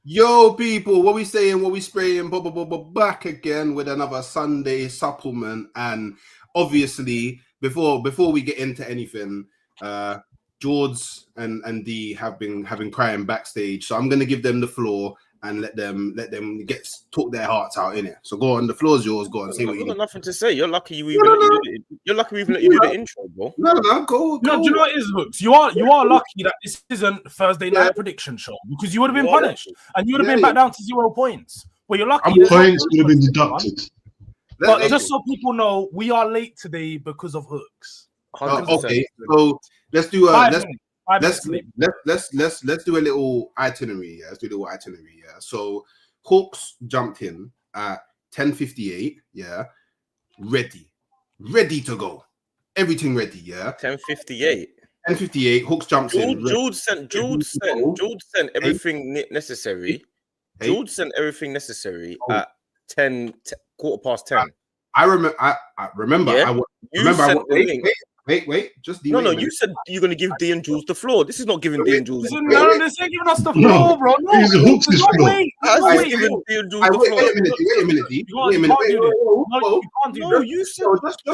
Yo, people, what we saying, what we spraying, back again with another Sunday supplement. And obviously, before we get into anything, George and D have been crying backstage. So I'm gonna give them the floor and let them talk their hearts out in it. So go on, the floor's yours. Go on, say what you got need. nothing to say. You're lucky you even you're lucky we even let you do the intro, bro. No, go. No, do you know what it is, Hooks? You are lucky that this isn't Thursday night prediction show because you would have been punished and you would have been back down to 0 points. Well, you're lucky. Points would have been deducted. But just so people know, we are late today because of Hooks. Okay, so let's do let's do a little itinerary. Yeah, let's do a little itinerary. Yeah. So Hawks jumped in at 10:58. Yeah, ready to go. Everything ready. Yeah. 10:58. 10:58. Hawks jumps in. Jude sent everything necessary. Jude sent everything necessary at 10:15. I remember. I remember. Yeah? Wait. Just no. You said you're going to give D and Jules the floor. This is not giving D and Jules. No, this ain't giving us the floor, bro. No, it's Hooks' floor. Wait a minute. You can't do that. You said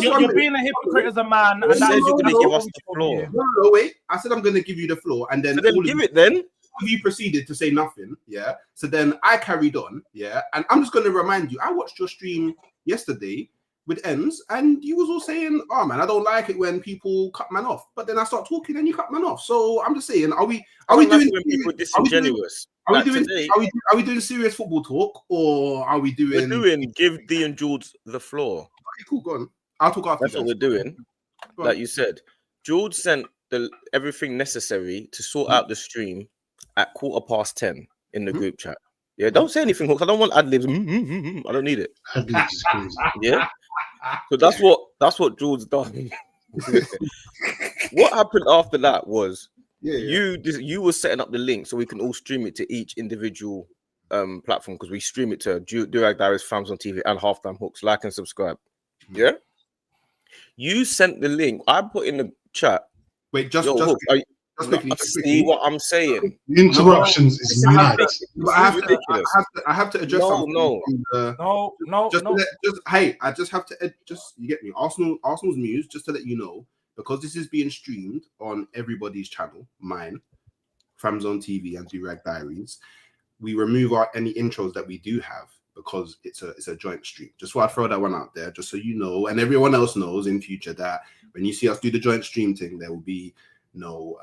you're being a hypocrite as a man. And that is you're going to give us the floor. No, wait. I said I'm going to give you the floor, and then give it then. You proceeded to say nothing, yeah. So then I carried on, yeah. And I'm just going to remind you, I watched your stream yesterday with Ems, and you was all saying, "Oh man, I don't like it when people cut man off." But then I start talking, and you cut man off. So I'm just saying, are we doing when people disingenuous? Are we doing serious football talk, or are we doing? We're doing give D and Jules the floor. Okay, cool, go on. I'll talk after. That's what we're doing. Like you said, Jules sent everything necessary to sort out the stream at 10:15 in the group chat. Yeah, don't say anything, Hooks. I don't want ad libs. I don't need it. Ad-libs is crazy. Yeah. So that's what Jules done. What happened after that was you were setting up the link so we can all stream it to each individual platform because we stream it to Durag Diaries, FamZone TV, and Halftime Hooks. Like and subscribe. Yeah. You sent the link. I put in the chat. Wait, see what I'm saying? The interruptions is mad. I have to adjust something. No. I just have to you get me. Arsenal's news, just to let you know, because this is being streamed on everybody's channel, mine, FamZone TV, and Durag Diaries. We remove any intros that we do have because it's a joint stream. Just want to throw that one out there, just so you know, and everyone else knows in future that when you see us do the joint stream thing, there will be no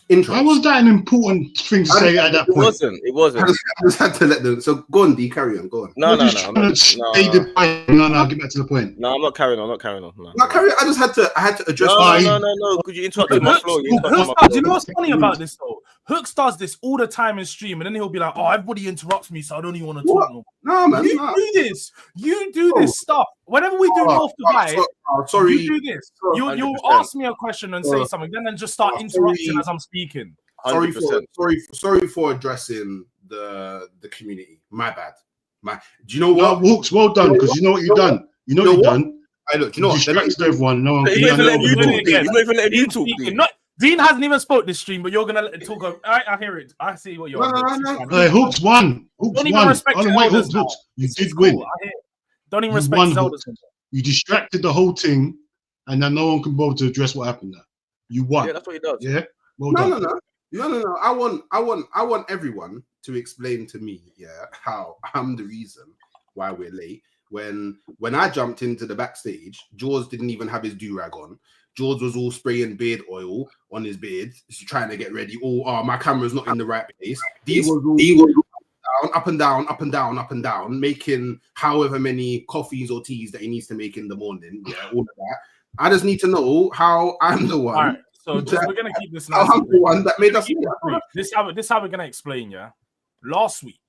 intro. Why was that an important thing to say at that point? It wasn't. I just had to let them. So go on, D, carry on. Go on. No. Get back to the point. No, I'm not carrying on. No, carry on. I had to address. No. Could you interrupt my flow? Do you know what's funny about this though? Hooks does this all the time in stream, and then he'll be like, "Oh, everybody interrupts me, so I don't even want to talk no more." No, man. You do this stuff. Whenever we do North Dubai, sorry. You do this. You'll ask me a question and say something, then just start interrupting as I'm speaking. Sorry for addressing the community. My bad. Do you know what? Hooks, well done, because you know what you've done. You know what you've done. You know what? Distracted everyone. No one can even let you talk. Dean hasn't even spoke this stream, but you're gonna talk. I hear it. I see what you're. No. Hooks won. Don't even respect Hooks. You did win. Don't even respect Zelda's. You distracted the whole thing, and then no one can bother to address what happened there. You won. Yeah, that's what he does. Yeah. Well done. No. I want everyone to explain to me, how I'm the reason why we're late. When I jumped into the backstage, Jaws didn't even have his do-rag on. George was all spraying beard oil on his beard, trying to get ready. My camera's not in the right place. He was up and down, making however many coffees or teas that he needs to make in the morning. Yeah, all of that. I just need to know how I'm the one. All right, so we're gonna keep this. I'm the one that made us. This how we're gonna explain. Yeah, last week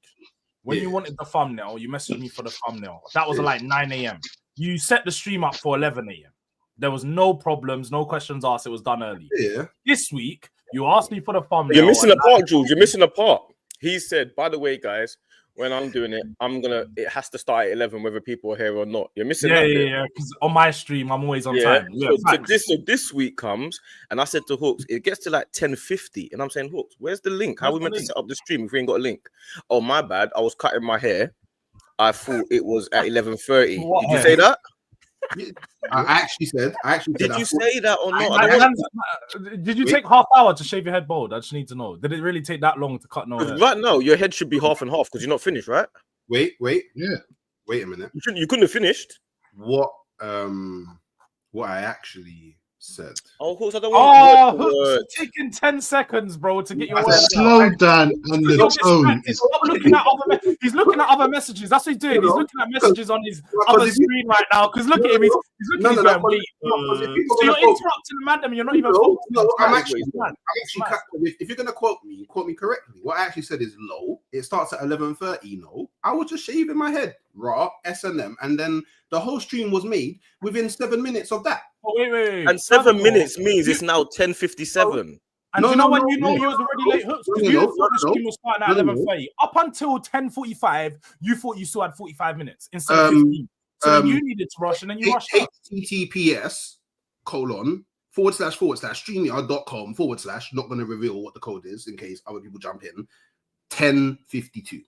when you wanted the thumbnail, you messaged me for the thumbnail. That was like 9 a.m. You set the stream up for 11 a.m. There was no problems, no questions asked. It was done early. Yeah. This week, you asked me for the thumbnail. You're missing a part, Jules. You're missing a part. He said, by the way, guys, when I'm doing it, it has to start at 11, whether people are here or not. You're missing Yeah, that yeah, bit. yeah. Because on my stream, I'm always on time. Yeah, so this week comes, and I said to Hooks, it gets to like 10:50, and I'm saying, Hooks, where's the link? How are we meant to set up the stream if we ain't got a link? Oh, my bad. I was cutting my hair. I thought it was at 11:30. Did you say that? I actually said. Did you say that or not? Did you take half hour to shave your head bald? I just need to know. Did it really take that long to cut no hair? Right now, your head should be half and half because you're not finished, right? Wait. Yeah. Wait a minute. You couldn't have finished. What I actually said. Oh, of course, I don't want Hooks, taking 10 seconds, bro, to get your words slow down on the tone. He's looking at other messages. That's what he's doing. He's looking at messages on his other screen right now. Because look at him. He's looking at wait. So you're interrupting the man, and you're not even focusing. No, I'm actually if you're gonna quote me correctly. What I actually said is low. It starts at 11:30. No, I was just shaving my head, raw S&M, and then the whole stream was made within 7 minutes of that. Oh, wait. And 7 minutes means it's now 10:57. And you know when you was already late, Hooks? Because you thought the stream was starting at 11:30. Up until 10:45, you thought you still had 45 minutes instead of 15. So then you needed to rush, and then you rushed up. https://streamyard.com/ not going to reveal what the code is in case other people jump in. 10:52.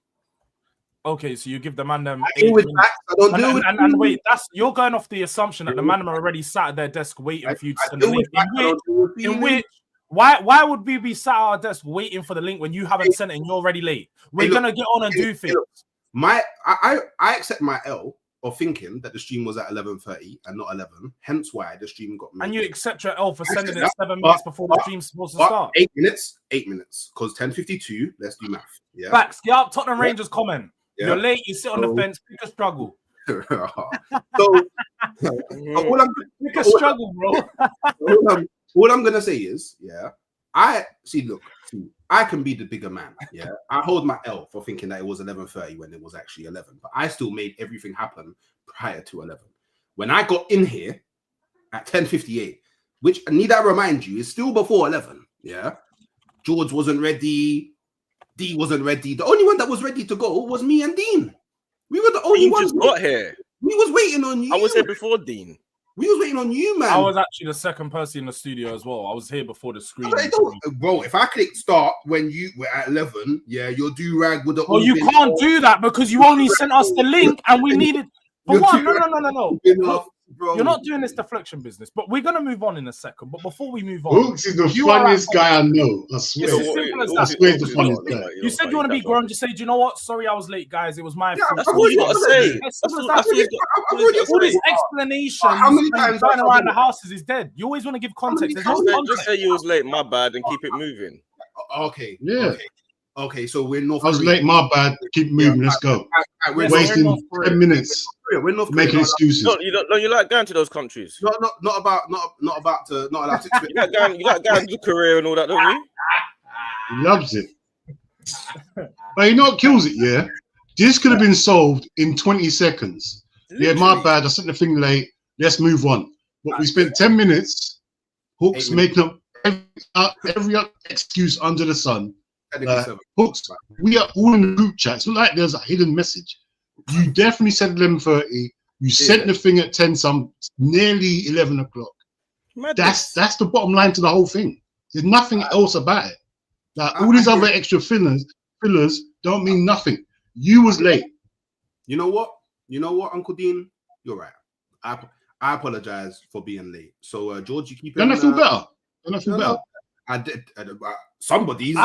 Okay, so you give the man them. And wait, you're going off the assumption that the man are already sat at their desk waiting for you to send the link. Why would we be sat at our desk waiting for the link when you haven't sent it and you're already late? We're gonna get on and do things. I accept my L of thinking that the stream was at 11:30 and not 11. Hence why the stream got made. And you accept your L for sending it 7 minutes before the stream's supposed to start. 8 minutes. Because 10:52. Let's do math. Yeah. Facts. Get up, Tottenham Rangers comment. Yeah. You're late. You sit on the fence. Pick a struggle. Struggle, bro. All I'm gonna say is, I can be the bigger man. Yeah, I hold my L for thinking that it was 11:30 when it was actually 11. But I still made everything happen prior to 11. When I got in here at 10:58, which need I remind you is still before 11. Yeah, George wasn't ready. D wasn't ready. The only one that was ready to go was me and Dean. We were the only ones. Just got here. We was waiting on you. I was here before Dean. We was waiting on you, man. I was actually the second person in the studio as well. I was here before the screen. Bro, if I clicked start when you were at 11, your do-rag would have... Well, you can't do that because you only sent us the link and we needed... For one, no. Bro. You're not doing this deflection business, but we're going to move on in a second. But before we move on... Hooks is the funniest guy I know. I swear. It's as simple as that. The funniest guy. You said you want to be grown. Just say, do you know what? Sorry, I was late, guys. It was my fault. That's all you got to say. All this explanation and going around the houses is dead. You always want to give context. Just say you was late, my bad, and keep it moving. Okay. Yeah. Okay, so we're North. I was late, my bad. Keep moving. Let's go. We're wasting 10 minutes. We're not making excuses. No, you like going to those countries. Not allowed to. You like going to Korea and all that, don't you? He loves it. But you know what kills it? Yeah, this could have been solved in 20 seconds. Literally. Yeah, my bad. I sent the thing late. Let's move on. But we spent 10 minutes. Hooks making up every excuse under the sun. Hooks, we are all in the group chat. It's not like there's a hidden message. You definitely said 11:30. You sent the thing at 10 some, nearly 11 o'clock. That's the bottom line to the whole thing. There's nothing else about it. Like all these other extra fillers don't mean nothing. You was late. You know what, Uncle Dean? You're right. I apologize for being late. So George, you keep it. Don't I feel better? Don't I feel better? I did. Somebody's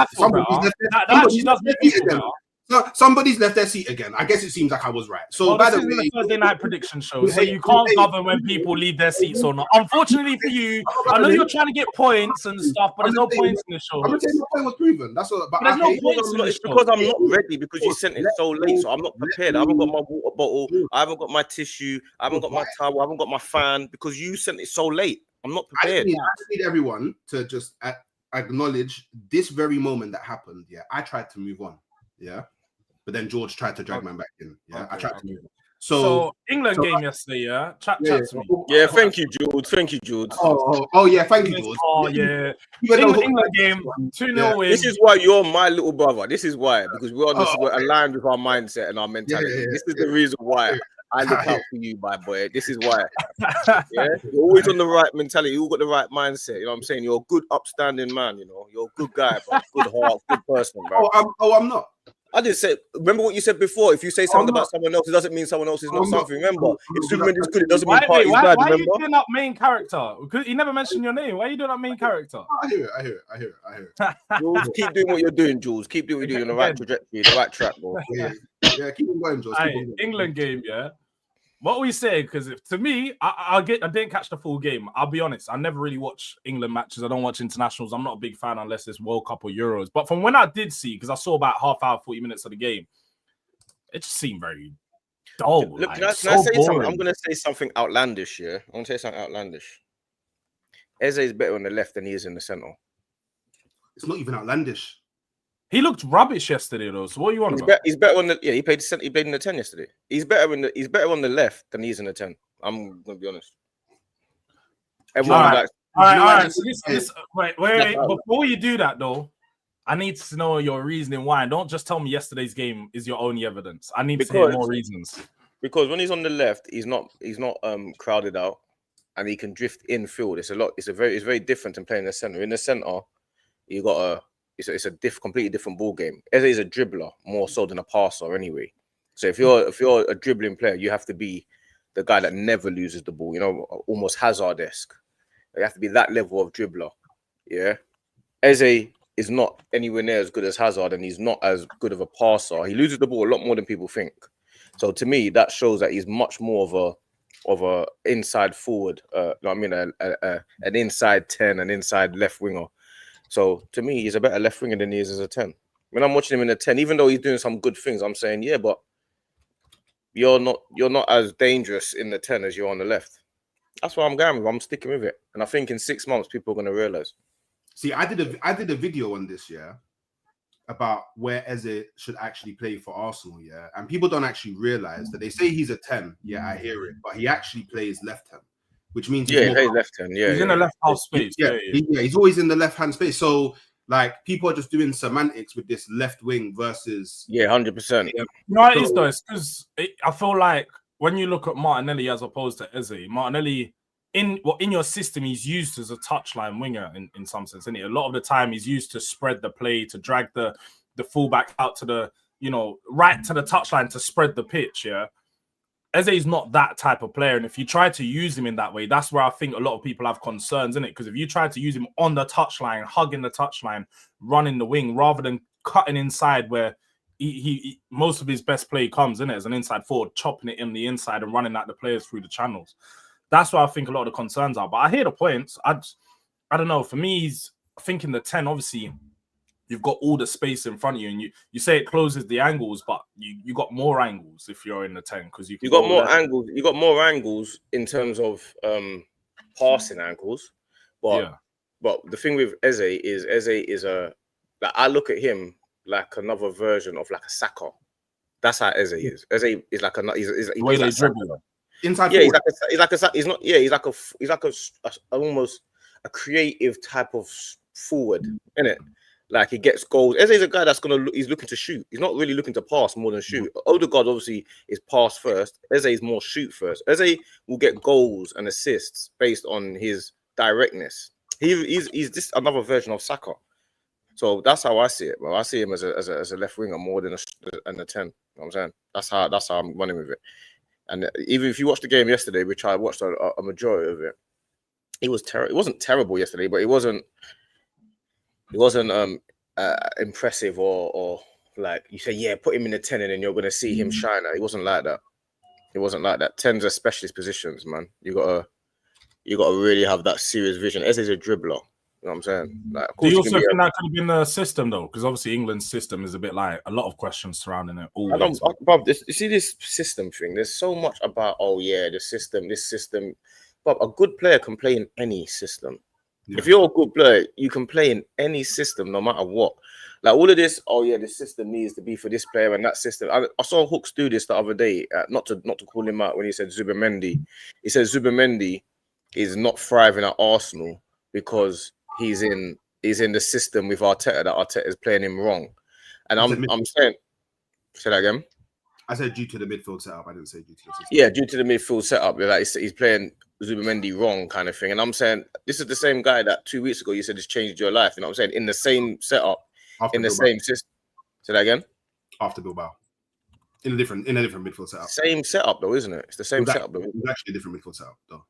left their seat again. I guess it seems like I was right. So by the way, the Thursday night prediction show, so you can't govern when people leave their seats or not. Unfortunately for you, I know you're trying to get points and stuff, but there's no points in the show. I'm gonna say my point was proven. That's all. But there's no points in the show because I'm not ready because you sent it so late, so I'm not prepared. I haven't got my water bottle. I haven't got my tissue. I haven't got my towel. I haven't got my fan because you sent it so late. I'm not prepared. I just need everyone to just acknowledge this very moment that happened. Yeah, I tried to move on. Yeah, but then George tried to drag man back in. Yeah, I tried to move on. So England game yesterday, yeah. Chat to me. Yeah, thank you, Jude. Thank you, Jude. Oh yeah, thank you, George. Oh yeah. England game 2-0 win. This is why you're my little brother. This is why, because we're aligned with our mindset and our mentality. This is the reason why I look out for you, my boy. This is why. Yeah, you're always on the right mentality. You all got the right mindset. You know what I'm saying? You're a good, upstanding man. You know, you're a good guy, bro. Good heart, good person, bro. I'm not. I didn't say. Remember what you said before. If you say something about someone else, it doesn't mean someone else is not something. Remember, if Superman is good, it doesn't mean part is bad. Why remember? are you doing that main character? Because you never mentioned your name. Why are you doing that main character? I hear it. Jules, keep doing what you're doing, Jules. Keep doing what you're doing on the right trajectory, the right track, bro. Yeah, keep on going, Jules. England game, yeah. What we say, because to me, I didn't catch the full game. I'll be honest, I never really watch England matches. I don't watch internationals. I'm not a big fan unless it's World Cup or Euros. But from when I did see, because I saw about half hour, 40 minutes of the game, it just seemed very dull. Look, like, can I say something? I'm going to say something outlandish here. I'm going to say something outlandish. Eze is better on the left than he is in the centre. It's not even outlandish. He looked rubbish yesterday, though. So what do you want about? He's better on the He played in the 10 yesterday. He's better on the left than he's in the 10. I'm going to be honest. Everyone all right. So wait. Before you do that, though, I need to know your reasoning why. Don't just tell me yesterday's game is your only evidence. I need to hear more reasons. Because when he's on the left, he's not crowded out, and he can drift in field. It's very different than playing in the center. In the center, you got it's a completely different ball game. Eze is a dribbler more so than a passer anyway. So if you're a dribbling player, you have to be the guy that never loses the ball. You know, almost Hazard-esque. You have to be that level of dribbler. Yeah, Eze is not anywhere near as good as Hazard, and he's not as good of a passer. He loses the ball a lot more than people think. So to me, that shows that he's much more of a inside forward. An inside 10, an inside left winger. So to me, he's a better left winger than he is as a 10. When I'm watching him in the 10, even though he's doing some good things, I'm saying, yeah, but you're not as dangerous in the 10 as you're on the left. That's what I'm going with. I'm sticking with it, and I think in 6 months, people are going to realize. See, I did a video on this, about where Eze should actually play for Arsenal, and people don't actually realize that they say he's a 10. Yeah, I hear it, but he actually plays left 10, which means he plays left 10. Yeah, he's in the left half space. He's always in the left hand space. So like people are just doing semantics with this left wing versus 100%. No, it is though. It's because I feel like when you look at Martinelli as opposed to Eze, Martinelli. In your system, he's used as a touchline winger in some sense, isn't he? A lot of the time, he's used to spread the play, to drag the fullback out to the, right to the touchline to spread the pitch, yeah? Eze is not that type of player, and if you try to use him in that way, that's where I think a lot of people have concerns, isn't it? Because if you try to use him on the touchline, hugging the touchline, running the wing, rather than cutting inside where he most of his best play comes, in it as an inside forward, chopping it in the inside and running at the players through the channels. That's why I think a lot of the concerns are. But I hear the points. I don't know. For me, I think in the 10, obviously, you've got all the space in front of you, and you say it closes the angles, but you got more angles if you're in the 10 because you got more angles. You got more angles in terms of passing angles, but the thing with Eze is I look at him like another version of like a Saka. That's how Eze is. Eze is like he's way they dribble. Inside he's like almost a creative type of forward, innit? Like he gets goals. Eze is a guy he's looking to shoot. He's not really looking to pass more than shoot. Odegaard obviously is pass first. Eze is more shoot first. Eze will get goals and assists based on his directness. He's just another version of Saka. So that's how I see it, bro. I see him as a left winger more than a 10. You know what I'm saying? That's how I'm running with it. And even if you watched the game yesterday, which I watched a majority of it, it was terrible. It wasn't terrible yesterday, but it wasn't impressive or like you say, yeah, put him in the 10 and then you're gonna see him shine. It wasn't like that. It wasn't like that. 10s are specialist positions, man. You gotta really have that serious vision. Eze's a dribbler. You know what I'm saying? Like, do you also think that could have been the system though? Because obviously England's system is a bit like a lot of questions surrounding it. Always. You see this system thing. There's so much about this system. But a good player can play in any system. Yeah. If you're a good player, you can play in any system, no matter what. Like all of this, oh yeah, the system needs to be for this player and that system. I saw Hooks do this the other day. Not to call him out when he said Zubimendi. He said Zubimendi is not thriving at Arsenal because he's in the system with Arteta, that Arteta is playing him wrong. And I'm saying, say that again. I said due to the midfield setup. I didn't say due to the system. Yeah, due to the midfield setup. Like he's playing Zubimendi wrong kind of thing. And I'm saying this is the same guy that 2 weeks ago you said has changed your life. You know what I'm saying? In the same setup, After in the Bilbao. same system. Say that again. After Bilbao. In a different midfield setup. Same setup though, isn't it? It's the same setup though. It was actually a different midfield setup though.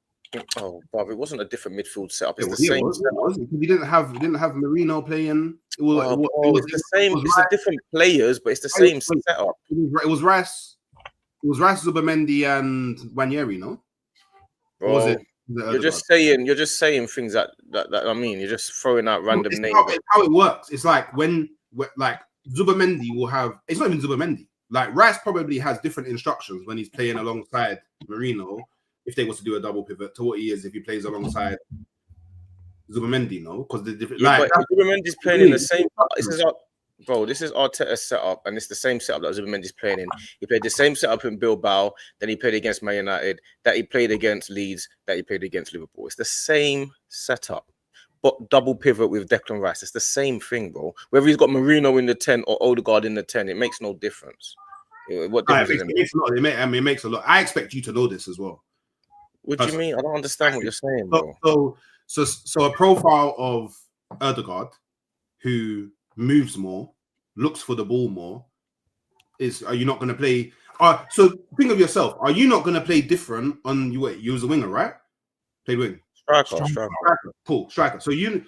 Oh, but it wasn't a different midfield setup. It's It the same. We didn't have Marino playing. It was the same. It's the different players, but it's the same setup. It was Rice. It was Rice, Zubimendi, and Wanyeri, no? Bro, was it? You're just saying things that I mean. You're just throwing out random names. How it works. It's like when like Zubimendi will have. It's not even Zubimendi. Like Rice probably has different instructions when he's playing alongside Marino. If they was to do a double pivot to what he is if he plays alongside Zubimendi, no? Because the different Zubimendi's playing in the same. This is Arteta's setup, and it's the same setup that Zubimendi's playing in. He played the same setup in Bilbao, then he played against Man United, that he played against Leeds, that he played against Liverpool. It's the same setup, but double pivot with Declan Rice. It's the same thing, bro. Whether he's got Marino in the 10 or Odegaard in the 10, it makes no difference. What difference it makes a lot. It makes a lot. I expect you to know this as well. What do you mean? I don't understand what you're saying, bro. So a profile of Odegaard who moves more, looks for the ball more, are you not going to play? So think of yourself. Are you not going to play different on you? You was a winger, right? Play wing. Striker. Cool, striker. So you're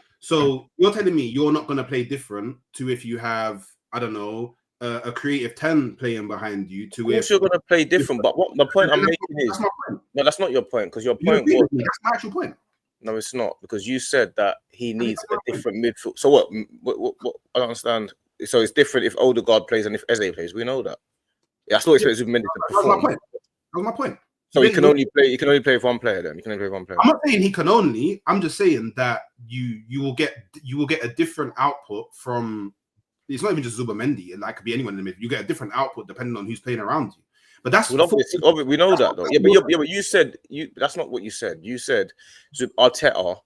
telling me you're not going to play different to if you have, I don't know, a creative 10 playing behind you. To if you're going to play different, but what the point I'm making is no, that's not your point, because your point was that's my actual point. No, it's not, because you said that he needs a different midfield. So what? I don't understand. So it's different if Odegaard plays and if Eze plays. We know that. Yeah, I still expect Zubimendi to perform. That was my point. So he can only play with one player. Then he can only play with one player. I'm not saying he can only. I'm just saying that you will get a different output from. It's not even just Zubimendi. It could be anyone in the midfield. You get a different output depending on who's playing around you. But that's obviously, we know that though. Yeah, but you said that's not what you said. You said Arteta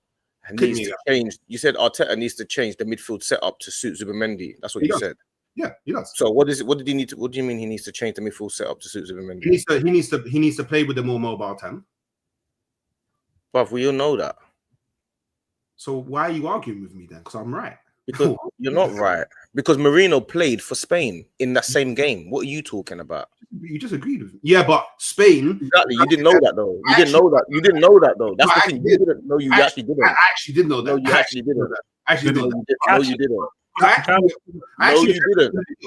needs to change. You said Arteta needs to change the midfield setup to suit Zubimendi. That's what you said. Yeah, he does. So what did he need to? What do you mean he needs to change the midfield setup to suit Zubimendi? He needs to play with the more mobile 10. But we all know that. So why are you arguing with me then? Because I'm right. Because you're not right. Because Marino played for Spain in that same game. What are you talking about? You just agreed with me. Yeah, but Spain. Exactly. You didn't know that though. You didn't know that though. That's the thing. You didn't know. You actually didn't. I actually did know that. No, you actually didn't. Actually, no, you didn't.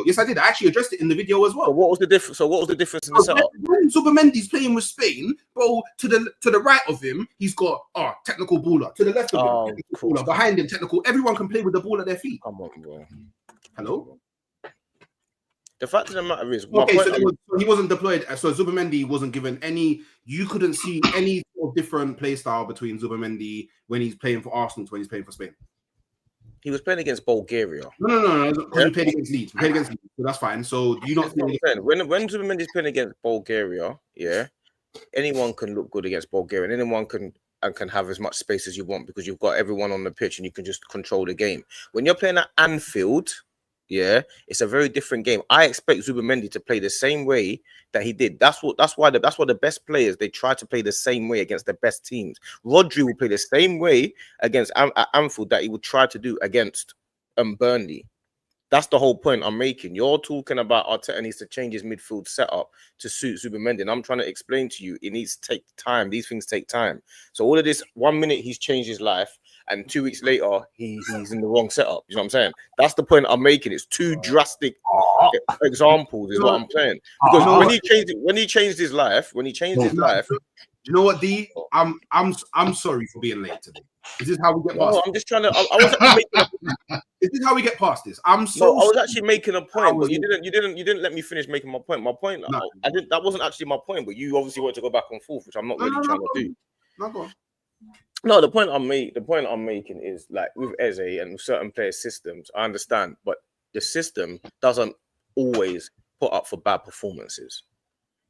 Yes, I did. I actually addressed it in the video as well. So what was the difference? In the setup? When Zubimendi's playing with Spain, bro, to the right of him, he's got technical baller. To the left of him, technical baller. Behind him, technical. Everyone can play with the ball at their feet. Come on, bro. Hello. The fact of the matter is, he wasn't deployed. So Zubimendi wasn't given any. You couldn't see any sort of different play style between Zubimendi when he's playing for Arsenal to when he's playing for Spain. He was playing against Bulgaria. No. He played against Leeds. So that's fine. So do you not think when Zubimendi's playing against Bulgaria, yeah, anyone can look good against Bulgaria, and anyone can have as much space as you want because you've got everyone on the pitch and you can just control the game. When you're playing at Anfield, yeah, it's a very different game. I expect Zubimendi to play the same way that he did. That's why the best players, they try to play the same way against the best teams. Rodri will play the same way against Anfield that he would try to do against Burnley. That's the whole point I'm making. You're talking about Arteta needs to change his midfield setup to suit Zubimendi, and I'm trying to explain to you it needs to take time. These things take time. So all of this, 1 minute he's changed his life, and 2 weeks later he's in the wrong setup. You know what I'm saying? That's the point I'm making. It's two drastic examples, is what I'm saying. Because when he changed his life, do you know what, D? I'm sorry for being late today. Is this how we get past? No, I'm just trying to. I was making. Is this how we get past this? I was actually making a point, but you didn't let me finish making my point. My point, I didn't. That wasn't actually my point, but you obviously want to go back and forth, which I'm not really trying to do. No, go on. No, the point I'm making is like with Eze and with certain player systems, I understand, but the system doesn't always put up for bad performances.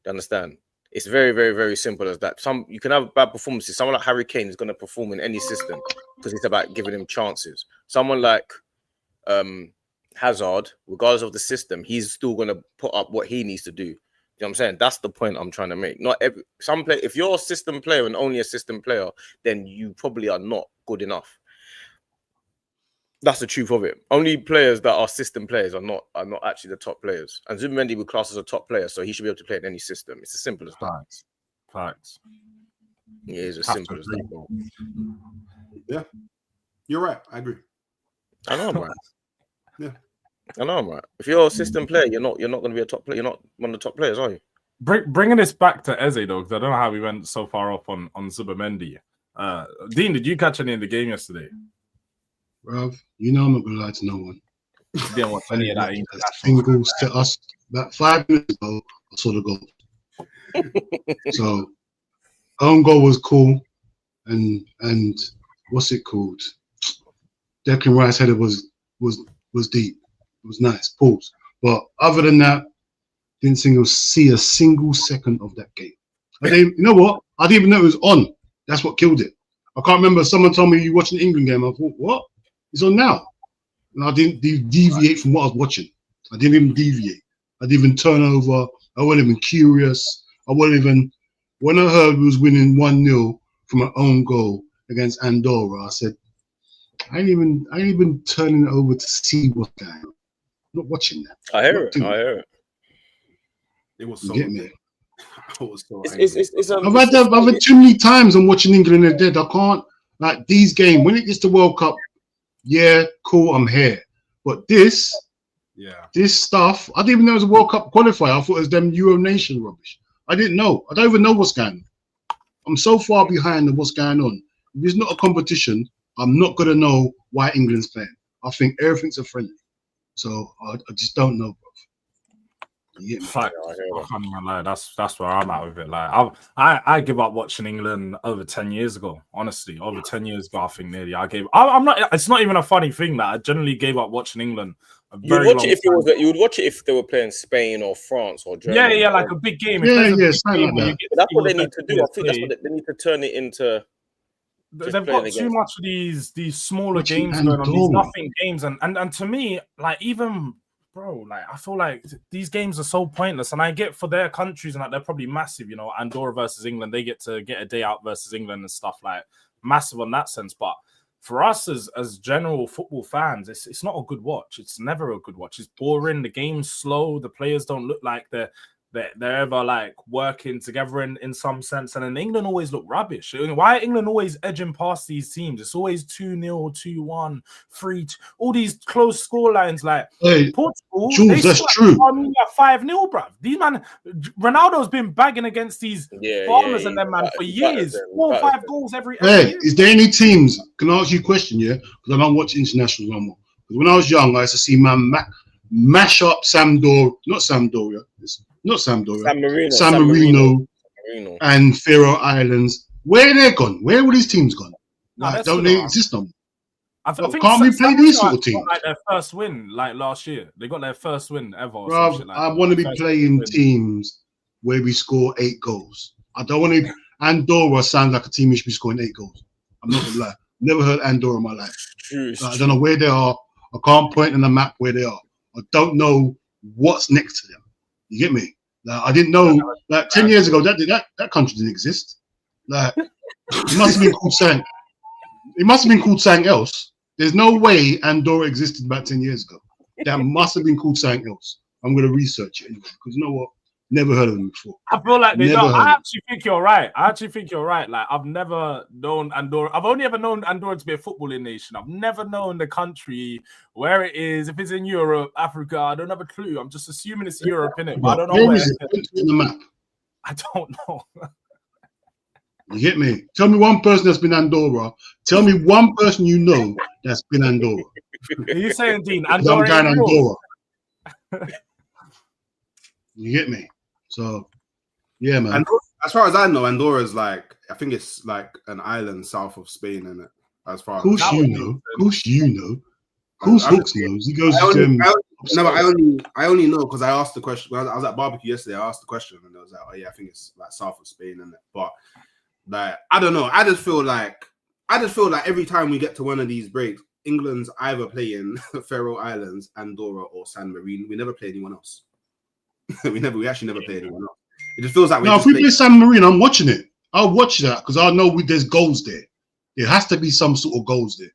Do you understand? It's very, very, very simple as that. You can have bad performances. Someone like Harry Kane is going to perform in any system because it's about giving him chances. Someone like Hazard, regardless of the system, he's still going to put up what he needs to do. You know what I'm saying? That's the point I'm trying to make. If you're a system player and only a system player, then you probably are not good enough. That's the truth of it. Only players that are system players are not actually the top players. And Zubimendi would class as a top player, so he should be able to play in any system. It's as simple as that. Facts. Yeah, it's as simple as that. Yeah, you're right. I agree. I know I'm right. Yeah, I know I'm right. If you're a system player, you're not going to be a top player. You're not one of the top players, are you? Bringing this back to Eze though, because I don't know how we went so far up on Zubimendi. Dean, did you catch any in the game yesterday? Bruv, you know I'm not gonna lie to no one. You didn't want any of that international. To us about 5 minutes ago, I saw the goal. So own goal was cool, and what's it called? Declan Rice header was deep. It was nice. Pause. But other than that, didn't see a single second of that game. You know what? I didn't even know it was on. That's what killed it. I can't remember. Someone told me you watching the England game. I thought, what? It's on now. And I didn't deviate from what I was watching. I didn't even deviate. I didn't even turn over. I wasn't even curious. When I heard we was winning 1-0 from an own goal against Andorra, I said, I ain't even turning it over to see what's going on. I'm not watching that. I hear it. It was so. You get me? I've had too many times I'm watching England and dead. I can't, like, these games when it gets to World Cup. Yeah, cool, I'm here. But this stuff, I didn't even know it was a World Cup qualifier. I thought it was them Euro Nation rubbish. I didn't know. I don't even know what's going on. I'm so far behind on what's going on. If it's not a competition, I'm not going to know why England's playing. I think everything's a friendly. So I just don't know, bro. Yeah, I can't even lie. That's where I'm at with it. Like I give up watching England over 10 years ago. Honestly, over 10 years ago, I think nearly I'm not. It's not even a funny thing that I generally gave up watching England. You would watch it if they were playing Spain or France or Germany. Yeah, like a big game. That's what they need to do. I think that's what they need to turn it into. They've got too much of these smaller games going on, these nothing games, and to me, like even. Bro, like I feel like these games are so pointless, and I get for their countries and like they're probably massive. You know, Andorra versus England, they get to get a day out versus England and stuff, like massive on that sense. But for us as general football fans, it's not a good watch. It's never a good watch. It's boring. The game's slow. The players don't look like they're ever like working together in some sense. And then England always look rubbish. Why are England always edging past these teams? It's always 2-0, 2-1, 3-2, all these close score lines. Like Portugal, Jules, that's true. 5-0, bruv. These man, Ronaldo's been bagging against these farmers and them man for years. 4 or 5 goals every year. Is there any teams? Can I ask you a question? Yeah, because I don't watch international no more. Because when I was young, I used to see man mash up San Marino, San Marino, and Faroe Islands. Where are they gone? Where are all these teams gone? Like, don't they exist no more? Can't we play these sort of teams? Like their first win, like last year, they got their first win ever. Bro, I want to be playing teams where we score 8 goals. I don't want to. Andorra sounds like a team who should be scoring 8 goals. I'm not gonna lie. Never heard Andorra in my life. I don't know where they are. I can't point on the map where they are. I don't know what's next to them. You get me? Like, I didn't know. Like 10 years ago, that country didn't exist. Like it must have been called something. It must have been called something else. There's no way Andorra existed about 10 years ago. That must have been called something else. I'm going to research it anyway because you know what? Never heard of them before. I feel like they don't. I actually think you're right. Like I've never known Andorra. I've only ever known Andorra to be a footballing nation. I've never known the country, where it is. If it's in Europe, Africa, I don't have a clue. I'm just assuming it's Europe, innit? But I don't know where. Is it in the map? I don't know. You get me? Tell me one person that's been Andorra. Tell me one person you know that's been Andorra. Are you saying, Dean, Andorra? I'm going Andorra. You get me? So, yeah, man. And as far as I know, Andorra is like, I think it's like an island south of Spain, isn't it? As far as you know. Who's Hawks knows? He goes to them No, but I only know because I asked the question. When I was at barbecue yesterday, I asked the question, and I was like, "Oh yeah, I think it's like south of Spain." And but like, I don't know. I just feel like every time we get to one of these breaks, England's either playing Faroe Islands, Andorra, or San Marino. We never play anyone else. we actually never play anyone else. It just feels like if we play San Marino, I'm watching it. I'll watch that because I know there's goals there. There has to be some sort of goals there.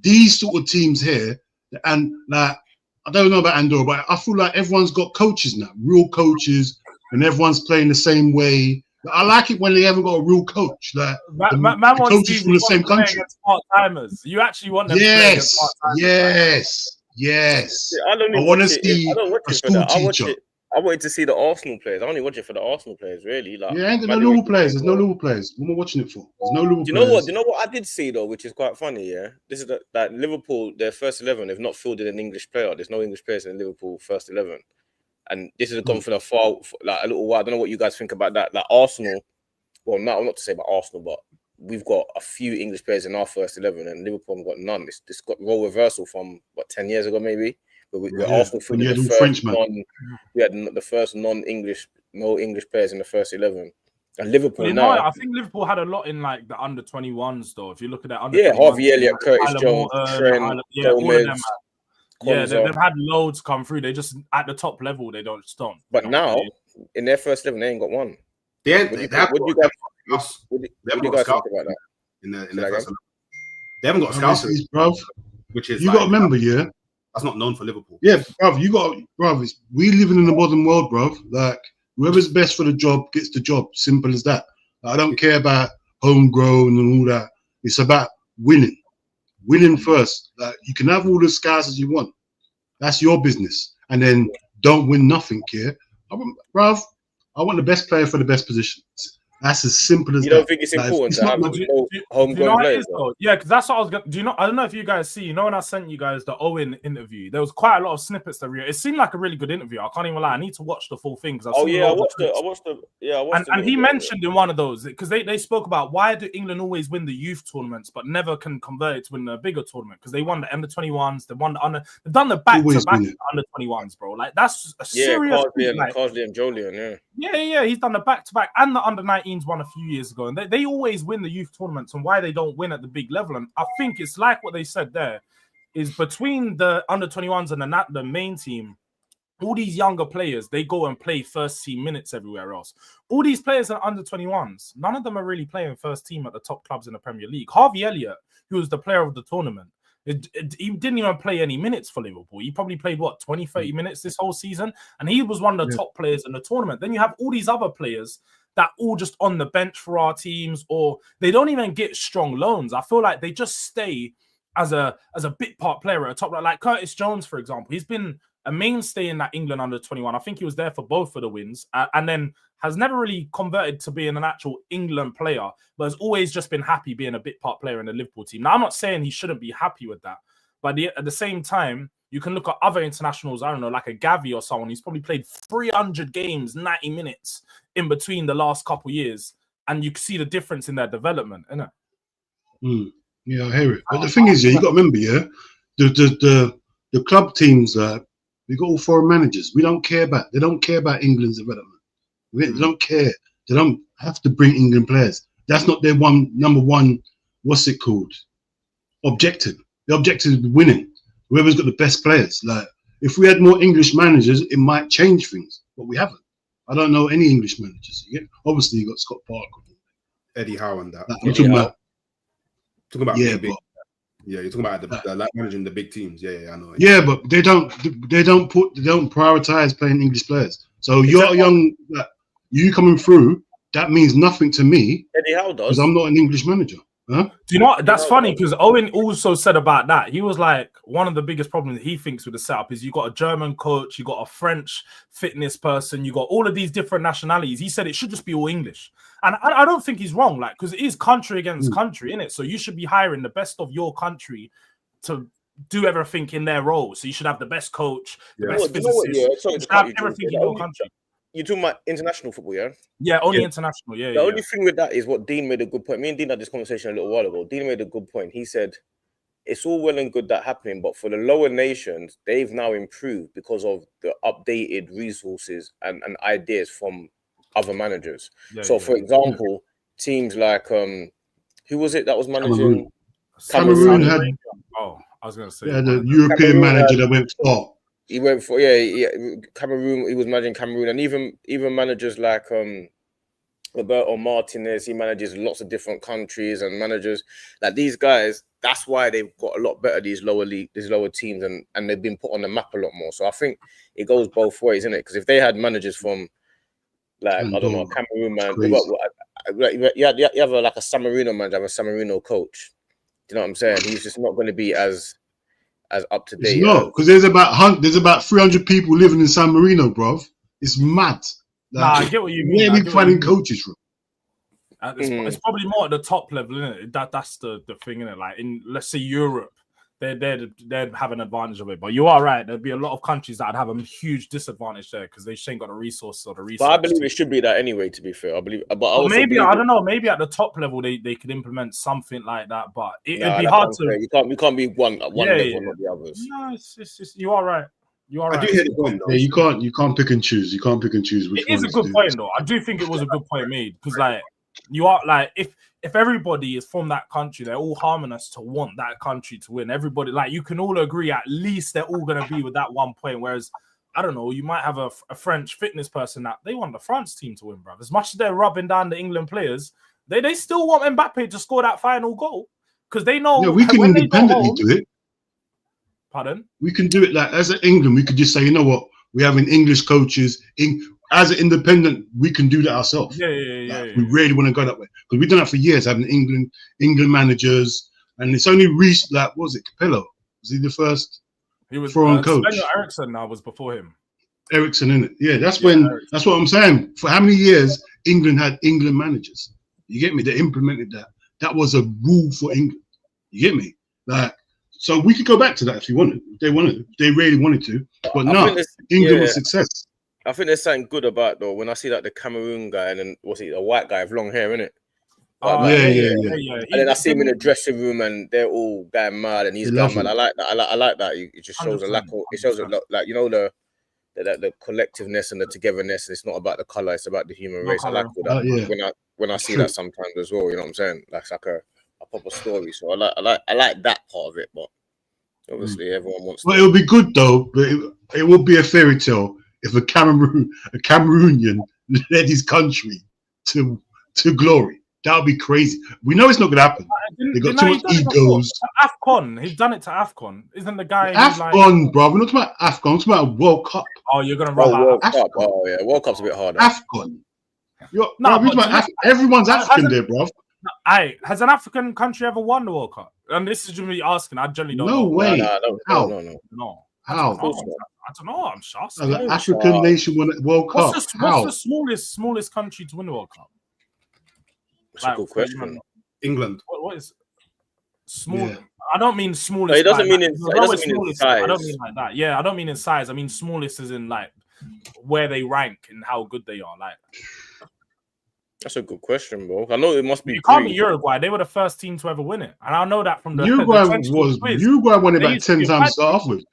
These sort of teams here, and like I don't know about Andorra, but I feel like everyone's got coaches now, real coaches, and everyone's playing the same way. I like it when they haven't got a real coach. Like the coaches from the same country. Part-timers. You actually want them to play against part-timers. Yes. I want to see a school teacher. I wanted to see the Arsenal players. I only watch it for the Arsenal players, really. Like, ain't no Liverpool players. There's no Liverpool players. What am I watching it for? There's no Liverpool players. Do you know what I did see though, which is quite funny? Yeah, this is that Liverpool, their first 11. They've not fielded an English player. There's no English players in Liverpool first 11, and this has gone for like a little while. I don't know what you guys think about that. Like Arsenal, well, not to say about Arsenal, but we've got a few English players in our first 11, and Liverpool have got none. This got role reversal from 10 years ago, maybe. Arsenal we had the first non-English, no English players in the first 11. And Liverpool now, I think Liverpool had a lot in like the under 21s though. If you look at that under, Harvey Elliott, Curtis Jones, Trent, Gomez, they've had loads come through. They just at the top level they don't stop. But now in their first 11, they ain't got one. They haven't got scouts about that? In the first 11. They haven't got scouts, bro. Which is you got to remember, that's not known for Liverpool. Yeah, bruv, we living in the modern world, bruv. Like, whoever's best for the job gets the job. Simple as that. I don't care about homegrown and all that. It's about winning. Winning first. Like, you can have all the scouts as you want. That's your business. And then don't win nothing, Bruv, I want the best player for the best positions. That's as simple as that. You don't think it's important to have homegrown players? Yeah, because that's what I was going to... I don't know if you guys see, when I sent you guys the Owen interview, there was quite a lot of snippets that it seemed like a really good interview. I can't even lie. I need to watch the full thing. I watched the... And he mentioned in one of those, because they spoke about why do England always win the youth tournaments, but never can convert it to win the bigger tournament? Because they won the under-21s, they've done the back-to-back under-21s, bro. Like, that's a serious... Carsley and Jolian, Yeah, he's done the back-to-back and the under-19s won a few years ago, and they always win the youth tournaments. And why they don't win at the big level, and I think it's like what they said there, is between the under-21s and the main team, all these younger players, they go and play first team minutes everywhere else. All these players are under-21s. None of them are really playing first team at the top clubs in the Premier League. Harvey Elliott, who was the player of the tournament, he didn't even play any minutes for Liverpool. He probably played 20, 30 minutes this whole season, and he was one of the top players in the tournament. Then you have all these other players that all just on the bench for our teams, or they don't even get strong loans. I feel like they just stay as a bit part player at a top, like Curtis Jones, for example. He's been a mainstay in that England under-21. I think he was there for both of the wins, and then has never really converted to being an actual England player, but has always just been happy being a bit part player in the Liverpool team. Now, I'm not saying he shouldn't be happy with that, but at the same time, you can look at other internationals, I don't know, like a Gavi or someone. He's probably played 300 games, 90 minutes in between the last couple of years, and you can see the difference in their development, innit? Yeah, I hear it. But the thing is, you got to remember, the club teams, we got all foreign managers. They don't care about England's development. They don't care. They don't have to bring England players. That's not their number one, what's it called? Objective. The objective is winning. Whoever's got the best players. Like, if we had more English managers, it might change things, but we haven't. I don't know any English managers. Obviously, you got Scott Parker, Eddie Howe, and that. I'm talking about big. Yeah, you're talking about the managing the big teams. Yeah, I know. Yeah, but they don't prioritize playing English players. So you're young, you coming through, that means nothing to me. Eddie Howe does, because I'm not an English manager. Huh? Do you know what? That's funny because Owen also said about that. He was like, one of the biggest problems he thinks with the setup is you got a German coach, you got a French fitness person, you got all of these different nationalities. He said it should just be all English. And I don't think he's wrong, like, because it is country against country, innit? So you should be hiring the best of your country to do everything in their role. So you should have the best coach, the best physicist. You should have everything in your country. You're talking about international football, yeah? Yeah, only international, yeah. The only thing with that is what Dean made a good point. Me and Dean had this conversation a little while ago. Dean made a good point. He said, it's all well and good that happening, but for the lower nations, they've now improved because of the updated resources and ideas from other managers. For example, teams like who was it that was managing? Cameroon had. Oh, I was gonna say the European manager that went far. He went for Cameroon. He was managing Cameroon, and even managers like Roberto Martinez. He manages lots of different countries and managers like these guys. That's why they've got a lot better these lower teams, and they've been put on the map a lot more. So I think it goes both ways, isn't it? Because if they had managers from like Andorra, I don't know, Cameroon man, you have a San Marino manager, have a San Marino coach. Do you know what I'm saying? He's just not going to be as up to date. It's not, because there's about 300 people living in San Marino, bruv. It's mad. I get what you mean. Where are we finding coaches from? It's probably more at the top level, isn't it? That's the thing, isn't it? Like in, let's say, Europe, they'd have an advantage of it. But you are right. There'd be a lot of countries that'd have a huge disadvantage there because they ain't got the resources or the resources. But I believe it should be that anyway, to be fair. I believe, but maybe I don't know. Maybe at the top level they could implement something like that. But it'd be hard to. You can't be one level, not the others. No, it's you are right. You are right. I do hear the point, though. Yeah, you can't pick and choose. You can't pick and choose. It is a good point, though. I do think it was a good point made because, like, you are like if everybody is from that country, they're all harmonious to want that country to win. Everybody, like, you can all agree at least they're all going to be with that one point. Whereas, I don't know, you might have a French fitness person that they want the France team to win, bro. As much as they're rubbing down the England players, they still want Mbappe to score that final goal because they know. Yeah, we can independently do it. Pardon? We can do it like as an England. We could just say, you know what, we have English coaches. As an independent, we can do that ourselves. Yeah. We really want to go that way because we've done that for years, having England managers, and it's only recent. Like, what was it, Capello? Was he the first? He was foreign coach. Ericsson now was before him. Ericsson, in it, yeah. That's what I'm saying. For how many years England had England managers? You get me? They implemented that. That was a rule for England. You get me? Like. So we could go back to that if you wanted. They really wanted to. But no, England was success. I think there's something good about though when I see like the Cameroon guy and then what's he, the white guy with long hair, innit? Yeah. And then I see him in the dressing room and they're all going mad and he's going mad. I like that. I like that. It just shows a lack of. It shows a lot, like, you know, the collectiveness and the togetherness. And it's not about the color. It's about the human race. I like all that. When I see that sometimes as well. You know what I'm saying? That's like a proper story. So I like that part of it, but obviously everyone wants. Well, it'll be good though, but it will be a fairy tale if a Cameroonian led his country to glory. That would be crazy. We know it's not going to happen. They got too much egos. AFCON, he's done it to AFCON. Isn't the guy? AFCON, bro. We're not talking about AFCON. We're talking about World Cup. Oh, you're gonna run World Cup. Oh yeah, World Cup's a bit harder. AFCON. Everyone's African there, bro. Has an African country ever won the World Cup? And this is me asking. I generally don't know. No way. No. How? I don't know. I'm sure. An African nation won the World Cup. What's the smallest country to win the World Cup? That's a good question. England. What is small? Yeah. I don't mean smallest. No, it doesn't mean in size. I don't mean like that. Yeah, I don't mean in size. I mean smallest is in like where they rank and how good they are. Like. That's a good question, bro. I know it must be. You can't be Uruguay. They were the first team to ever win it, and I know that from the Uruguay won it about 10 times to start off with.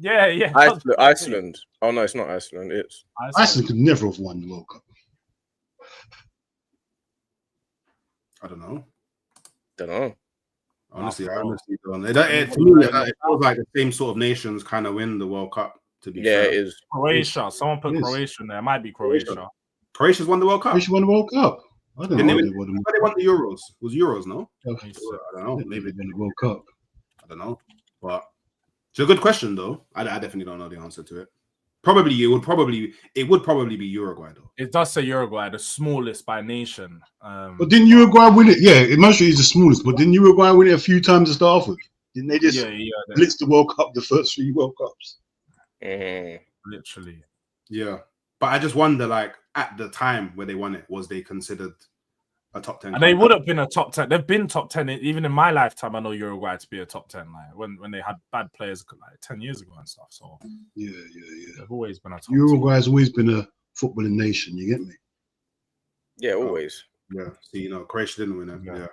Yeah. Iceland. Oh no, it's not Iceland. It's Iceland could never have won the World Cup. I don't know. Honestly, I honestly don't. It feels like the same sort of nations kind of win the World Cup. To be fair. It is. Croatia. Someone put Croatia in there. It might be Croatia. Croatia's won the World Cup. Croatia won the World Cup. I don't know. They won the Euros. It was Euros, no? Okay. I don't know. Maybe they won the World Cup. I don't know. But it's a good question, though. I definitely don't know the answer to it. It would probably be Uruguay, though. It does say Uruguay, the smallest by nation. But didn't Uruguay win it? Yeah, it mostly is the smallest. But didn't Uruguay win it a few times to start off with? Didn't they just blitz the World Cup, the first 3 World Cups? Literally. Yeah. But I just wonder, like, at the time where they won it, was they considered a top 10? And they would have been a top 10. They've been top 10 even in my lifetime. I know Uruguay to be a top 10, like when they had bad players like 10 years ago and stuff. So yeah. They've always been a top. Uruguay has always been a footballing nation. You get me? Yeah, always. Yeah. See, Croatia didn't win it. Yeah.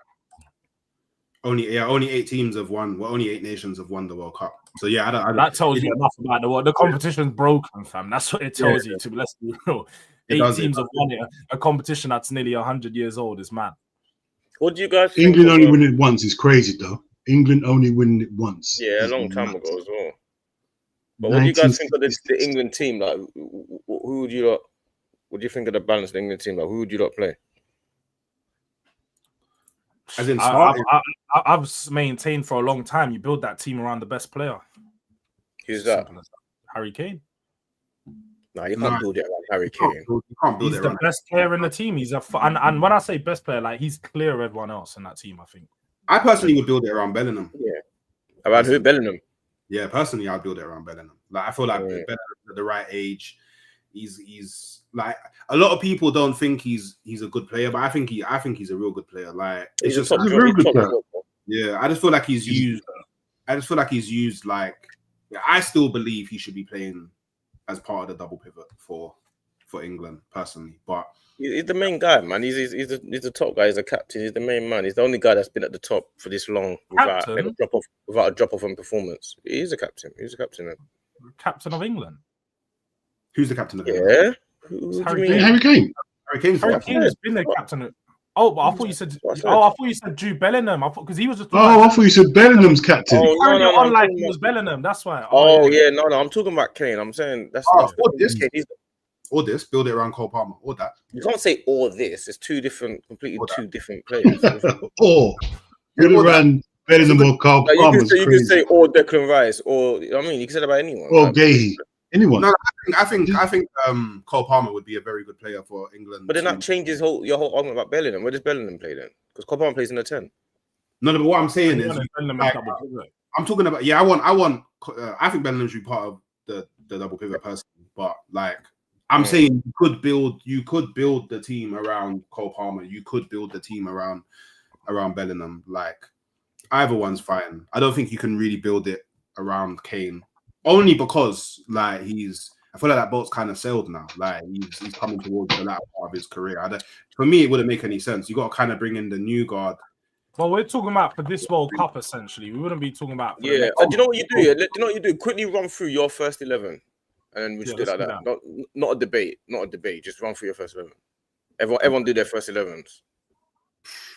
Only 8 teams have won. Well, only 8 nations have won the World Cup. So yeah, I don't that tells you enough about the world. The competition's broken, fam. That's what it tells you. To let's be real, 8 teams have won it. A competition that's nearly 100 years old is mad. What do you guys think? England only winning it once is crazy, though. England only winning it once. Yeah, a long time ago as well. But what do you guys think of the England team? Like, who would you lot? What do you think of the balanced England team? Like, who would you lot play? As in, I've maintained for a long time. You build that team around the best player. Who's that? Harry Kane. No, you can't build it around Harry Kane. He's the best player in the team. He's and when I say best player, like he's clear of everyone else in that team. I think. I personally would build it around Bellingham. Yeah. Around who? Bellingham. Yeah, personally, I'd build it around Bellingham. Like I feel like Bellingham at the right age. He's like a lot of people don't think he's a good player, but I think he's a real good player. Like it's just a real good player. Yeah, I just feel like he's used. Like I still believe he should be playing as part of the double pivot for England personally, but he's the main guy, man. He's the top guy. He's the captain. He's the main man. He's the only guy that's been at the top for this long without a drop off in performance. He's a captain. He's a captain. Man. Captain of England. Who's the captain of England? Yeah, Harry Kane. Harry Kane has been the captain. Oh, but I thought you said. I thought you said Jude Bellingham. I thought because he was just. I thought you said Bellingham's captain. Oh, no, like he was Bellingham. That's why. Oh yeah, no. I'm talking about Kane. I'm saying that's. Or this, build it around Cole Palmer, or that. You can't say or this. It's completely two different players. Or build it around Bellingham or Cole Palmer. You can say or Declan Rice, or I mean, you can say that about anyone. Or Gahey. Anyone? No, I think Cole Palmer would be a very good player for England. But then that changes your whole argument about Bellingham. Where does Bellingham play then? Because Cole Palmer plays in the 10. No, but what I'm saying is, I'm talking about. Yeah, I think Bellingham should be part of the double pivot person. But like, I'm saying you could build the team around Cole Palmer. You could build the team around Bellingham. Like, either one's fine. I don't think you can really build it around Kane. Only because, like, I feel like that boat's kind of sailed now. Like, he's coming towards the latter part of his career. For me, it wouldn't make any sense. You got to kind of bring in the new guard. Well, we're talking about for this World Cup, essentially. We wouldn't be talking about. Do you know what you do? Yeah? Do you know what you do? Quickly run through your first 11, and then we just do it like that. Not a debate. Just run through your first 11. Everyone do their first 11s.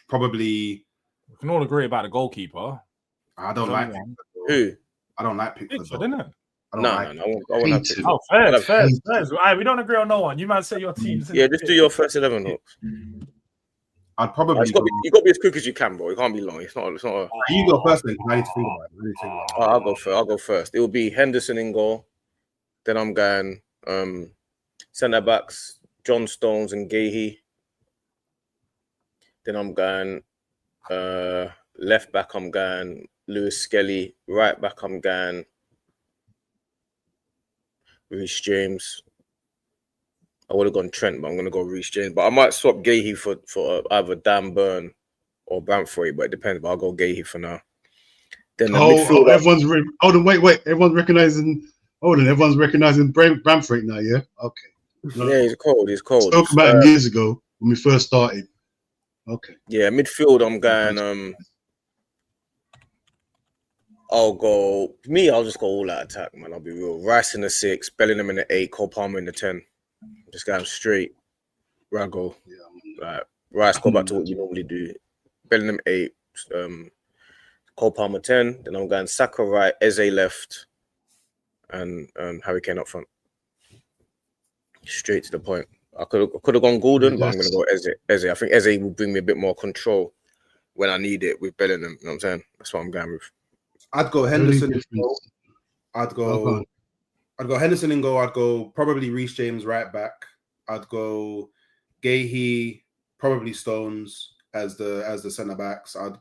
Probably. We can all agree about the goalkeeper. I don't like who. I don't like Pickford, didn't it? No, I won't have Pickford. Oh, fair. Right, we don't agree on no one. You might say your teams. Yeah, just do your first 11, Hawks. I'd probably. You got to be as quick as you can, bro. It can't be long. It's not. You go first, then. I need to think about it. I'll go first. It will be Henderson in goal. Then I'm going centre backs, John Stones and Gahey. Then I'm going left back. I'm going Lewis Skelly. Right back, I'm going Reece James. I would have gone Trent, but I'm going to go Reece James. But I might swap Gahey for either Dan Burn or Bamford, but it depends. But I'll go Gahey for now. Then midfield, everyone's wait. Everyone's recognizing. Everyone's recognizing Bamford now. Yeah. Okay. Yeah, he's cold. Spoke about him years ago when we first started. Okay. Yeah, midfield. I'm going. I'll just go all out attack, man. I'll be real. Rice in the 6, Bellingham in the 8, Cole Palmer in the 10. Just going straight. Rago. Yeah. Like, Rice, go back to what you normally do. Bellingham 8, Cole Palmer 10. Then I'm going Saka right, Eze left, and Harry Kane up front. Straight to the point. I could have gone Gordon, but I'm going to go Eze. I think Eze will bring me a bit more control when I need it with Bellingham. You know what I'm saying? That's what I'm going with. I'd go Henderson in goal. I'd go Henderson in goal. I'd go probably Reece James right back. I'd go Gahey, probably Stones as the centre backs. I'd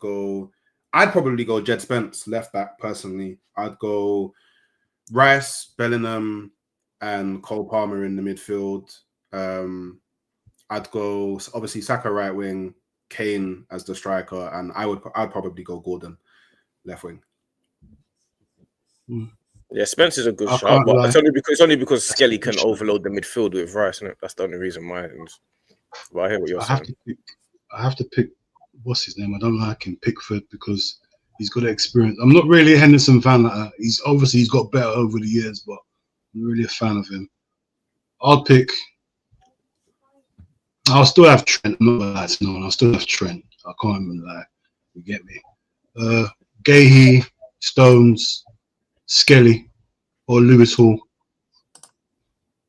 probably go Jed Spence left back personally. I'd go Rice, Bellingham, and Cole Palmer in the midfield. I'd go obviously Saka right wing, Kane as the striker, and I'd probably go Gordon left wing. Yeah, Spence is a good shot, but it's only because Skelly can overload the midfield with Rice, and that's the only reason why. But I hear what you're saying. I have to pick what's his name? I don't like him, Pickford, because he's got experience. I'm not really a Henderson fan like that. He's got better over the years, but I'm really a fan of him. I'll still have Trent. I'm not gonna lie to no one. I'll still have Trent. I can't even lie. You get me? Gahey, Stones, Skelly, or Lewis Hall.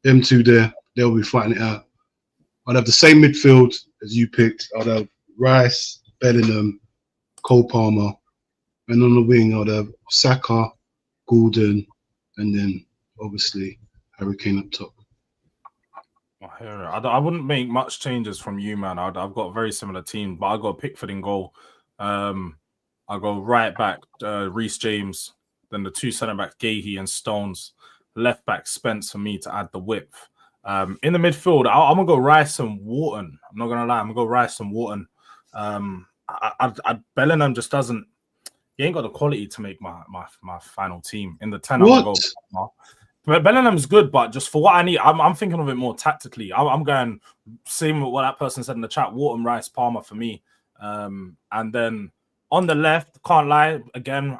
Them two there, they'll be fighting it out. I'd have the same midfield as you picked. I'd have Rice, Bellingham, Cole Palmer, and on the wing I'd have Saka, Gordon, and then obviously Harry Kane up top. I wouldn't make much changes from you, man. I've got a very similar team, but I got Pickford in goal. I go right back, Reece James, then the two centre backs, Gahey and Stones. Left back Spence for me to add the width. In the midfield, I'm gonna go Rice and Wharton. I'm not gonna lie, I'm gonna go Rice and Wharton. Bellingham just doesn't. He ain't got the quality to make my final team. In the 10, I'm gonna go. But Bellingham's good, but just for what I need, I'm thinking of it more tactically. I'm going same with what that person said in the chat. Wharton, Rice, Palmer for me. And then on the left, can't lie. Again,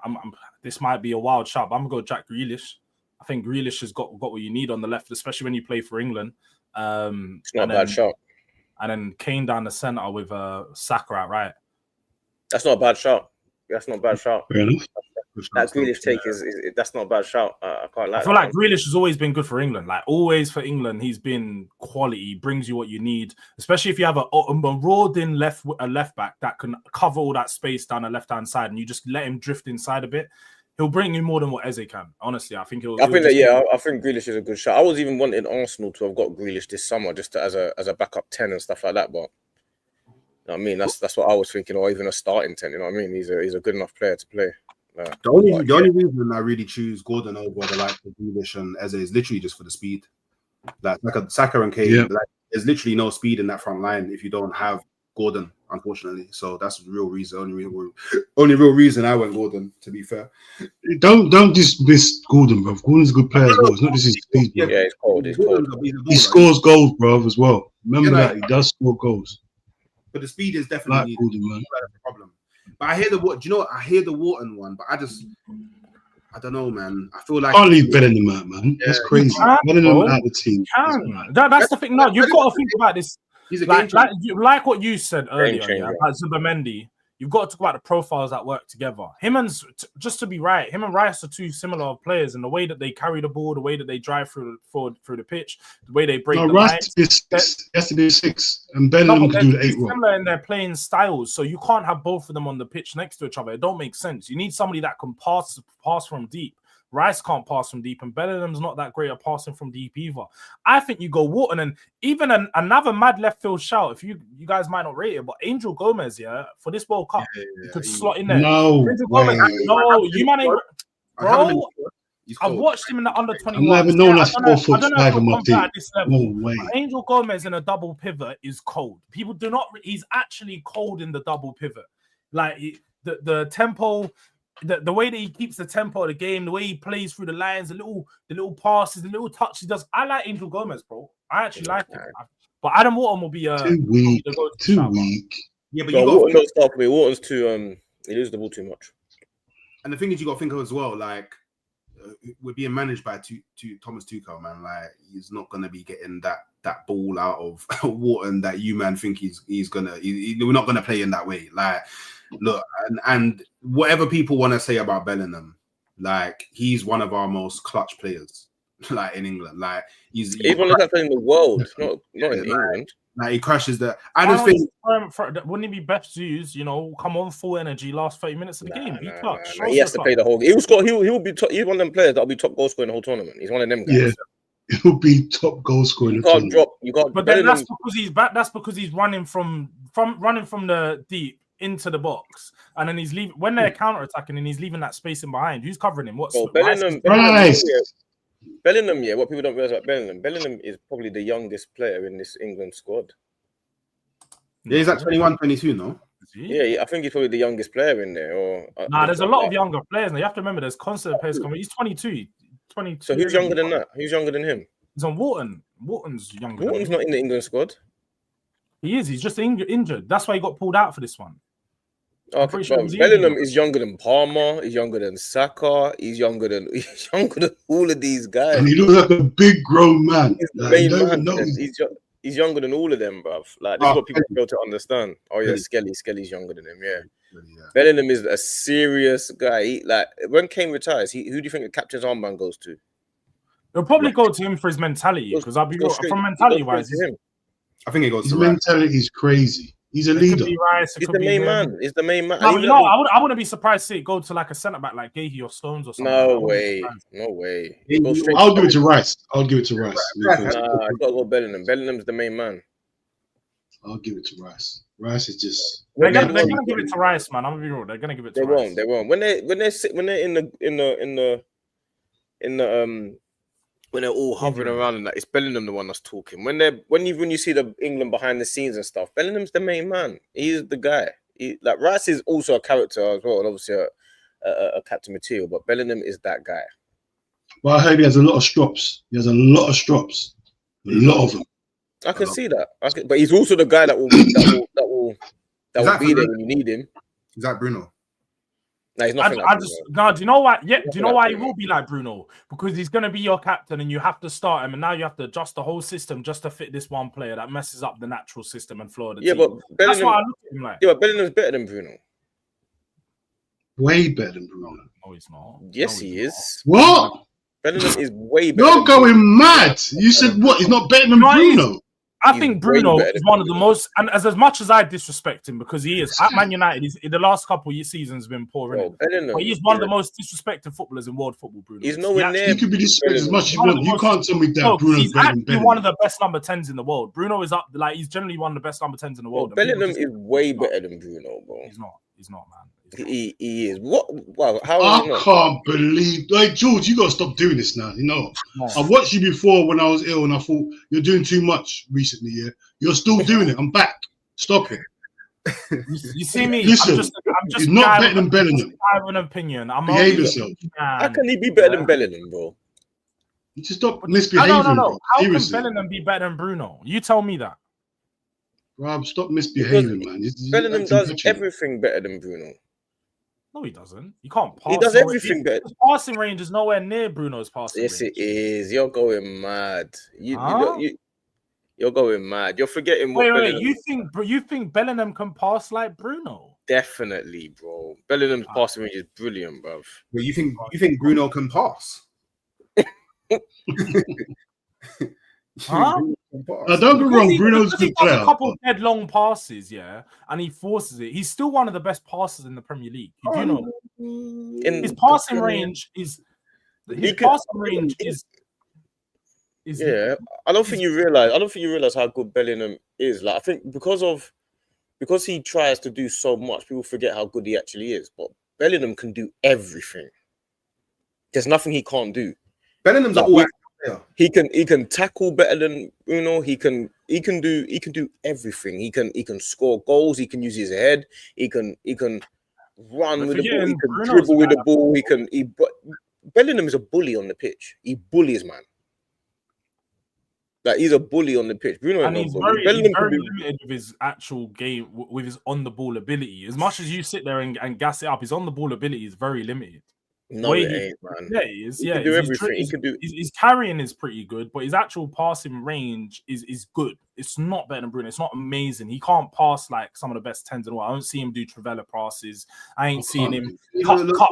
this might be a wild shot, but I'm gonna go Jack Grealish. I think Grealish has got what you need on the left, especially when you play for England. It's not a bad shot. And then Kane down the centre with Saka out right. That's not a bad shot. That's not a bad shot. Fair enough. That Grealish take is that's not a bad shot. I quite like. I feel like Grealish has always been good for England. Like always for England, he's been quality. He brings you what you need, especially if you have a marauding left back that can cover all that space down the left hand side, and you just let him drift inside a bit. He'll bring you more than what Eze can. Honestly, I think I think Grealish is a good shot. I was even wanting Arsenal to have got Grealish this summer just as a backup 10 and stuff like that. But you know what I mean, that's what I was thinking, or even a starting 10. You know what I mean? He's a good enough player to play. The only reason I really choose Gordon over the likes of Grealish and Eze is literally just for the speed. Like Saka and Kane, like, there's literally no speed in that front line if you don't have Gordon, unfortunately. So that's the real reason. Only real reason I went Gordon, to be fair. Don't dismiss Gordon, bro. Gordon's a good player as well. It's not just his speed, bro. Yeah, he's cold. He scores goals, bro, as well. Remember that he does score goals. But the speed is definitely like Gordon, man. The problem. But I hear I hear the Wharton one, but I don't know, man. I feel like can't leave Bellingham out, man. That's crazy. Bellingham out the team. That's the thing. No, you've got to think about this. He's a like what you said earlier, about Zubimendi. You've got to talk about the profiles that work together. Him and Rice are two similar players in the way that they carry the ball, the way that they drive through the pitch, the way they break the lines. Has to be 6, and Bellingham can do the 8. Similar in their playing styles, so you can't have both of them on the pitch next to each other. It don't make sense. You need somebody that can pass from deep. Rice can't pass from deep, and Bellingham's not that great at passing from deep either. I think you go Wharton, and even another mad left field shout. If you guys might not rate it, but Angel Gomez, for this World Cup, could slot in there. No, Gomez, no, you man ain't, bro. I've watched him in the under 21. I'm never known as 4 foot 5 on my team. At this level. No way. Angel Gomez in a double pivot is cold. People do not. He's actually cold in the double pivot. Like the tempo. The way that he keeps the tempo of the game, the way he plays through the lines, the little passes, the little touch he does. I like Angel Gomez, bro. I actually like him. But Adam Wharton will be too weak. Too weak. Yeah, but Wharton don't start for me. Wharton's too he loses the ball too much. And the thing is, you got to think of as well, like we're being managed by Thomas Tuchel, man. Like he's not gonna be getting that ball out of Wharton that you man think he's gonna. We're not gonna play in that way. Like. Look, and whatever people want to say about Bellingham, like he's one of our most clutch players, like in England. Like he's even look at in the world, not in England. Like he crashes the. I just think wouldn't it be best to use, come on full energy last 30 minutes of the game, be clutch. He has to play the whole game. He'll be he's one of them players that'll be top goal scorer in the whole tournament. He's one of them guys. Yeah. He'll be top goal scorer. You can't drop. You can't. But then that's because he's back. That's because he's running from the deep into the box, and then he's leaving when they're counter-attacking, and he's leaving that space in behind. Who's covering him? Bellingham, what people don't realize about Bellingham is probably the youngest player in this England squad. Yeah, he's at 21, 22, no? Yeah, I think he's probably the youngest player in there. There's a lot of younger players now. You have to remember there's constant players coming. He's 22. So who's younger than that? Who's younger than him? He's on Wharton. Wharton's younger. Wharton's not in the England squad. He is. He's just injured. That's why he got pulled out for this one. Okay, bro, Bellingham is younger than Palmer. He's younger than Saka. He's younger than all of these guys. And he looks like a big grown man. He's the Like, main man. He's younger than all of them, bruv. Like, this is what people fail to understand. Oh yeah, Skelly's younger than him. Yeah. Bellingham is a serious guy. Like, when Kane retires, who do you think the captain's armband goes to? It'll probably go to him for his mentality, because I'll be real, from mentality wise, I think it goes his to mentality is crazy. He's a leader. He's the main man. He's the main man. No, I wouldn't be surprised to see it go to like a centre back like Gahey or Stones or something. No way. I'll give it to Rice. Nah, it's got to go Bellingham. Bellingham's the main man. I'll give it to Rice. Rice is just. They're gonna give it to Rice, man. I'm gonna be real. They're gonna give it to Rice. They won't. When they're all hovering around and that, it's Bellingham the one that's talking. When you see the England behind the scenes and stuff, Bellingham's the main man. He's the guy. Like Rice is also a character as well, and obviously a captain material, but Bellingham is that guy. Well, I heard he has a lot of strops. A lot of them. I can see that. But he's also the guy that will be there when you need him. Is that Bruno? No, he's nothing. Do you know why? Yeah, do you know why he will be like Bruno? Because he's gonna be your captain, and you have to start him, and now you have to adjust the whole system just to fit this one player that messes up the natural system and flow of the team. But that's why I look at him like. Yeah, but Bellingham's better than Bruno. Way better than Bruno. No, he's not. Yes, he is. What? Bellingham is way better. You're going mad. You said what? He's not better than Bruno. I think Bruno is one of the most, and as much as I disrespect him because he is at Man United, he's in the last couple of seasons been poor. But he's one of the most disrespected footballers in world football. Bruno. He's nowhere near. You could be disrespected as much as you want. You can't tell me that Bruno's he's actually one of the best number 10s in the world. Bruno is up, like he's generally one of the best number 10s in the world. Bellingham is way better than Bruno, bro. He's not, man. He is. What? Wow. How? I can't believe. Like George, you gotta stop doing this now. You know, I watched you before when I was ill, and I thought you're doing too much recently. Yeah, you're still doing it. I'm back. Stop it. You see me? Listen, I'm just he's not better than Bellingham. I have an opinion. Behave yourself. How can he be better than Bellingham, bro? You just stop misbehaving. No. How can Bellingham be better than Bruno? You tell me that. Rob, stop misbehaving, man. Bellingham does everything better than Bruno. No, he doesn't. You can't pass. He does everything better. His passing range is nowhere near Bruno's passing range. Yes, it is. You're going mad. You're going mad. You're forgetting what. Wait. You think Bellingham can pass like Bruno? Definitely, bro. Bellingham's passing range is brilliant, bro. Well, you think Bruno can pass? Huh? Don't be wrong. Bruno's a good player. A couple of dead long passes, yeah, and he forces it. He's still one of the best passers in the Premier League. You do know his passing range is. Yeah, I don't think you realize how good Bellingham is. Like, I think because he tries to do so much, people forget how good he actually is. But Bellingham can do everything. There's nothing he can't do. Bellingham's He can tackle better than Bruno. He can do everything. He can score goals. He can use his head. He can run with the ball. He can dribble with the ball. But Bellingham is a bully on the pitch. He bullies, man. Like, he's a bully on the pitch. Bruno, and he's very limited with his actual game, with his on the ball ability. As much as you sit there and gas it up, his on the ball ability is very limited. No, it ain't, man. Yeah, he is. He can do everything. His carrying is pretty good, but his actual passing range is good. It's not better than Bruno. It's not amazing. He can't pass like some of the best 10s in the world. I don't see him do Trivela passes. I ain't seen him cut the ball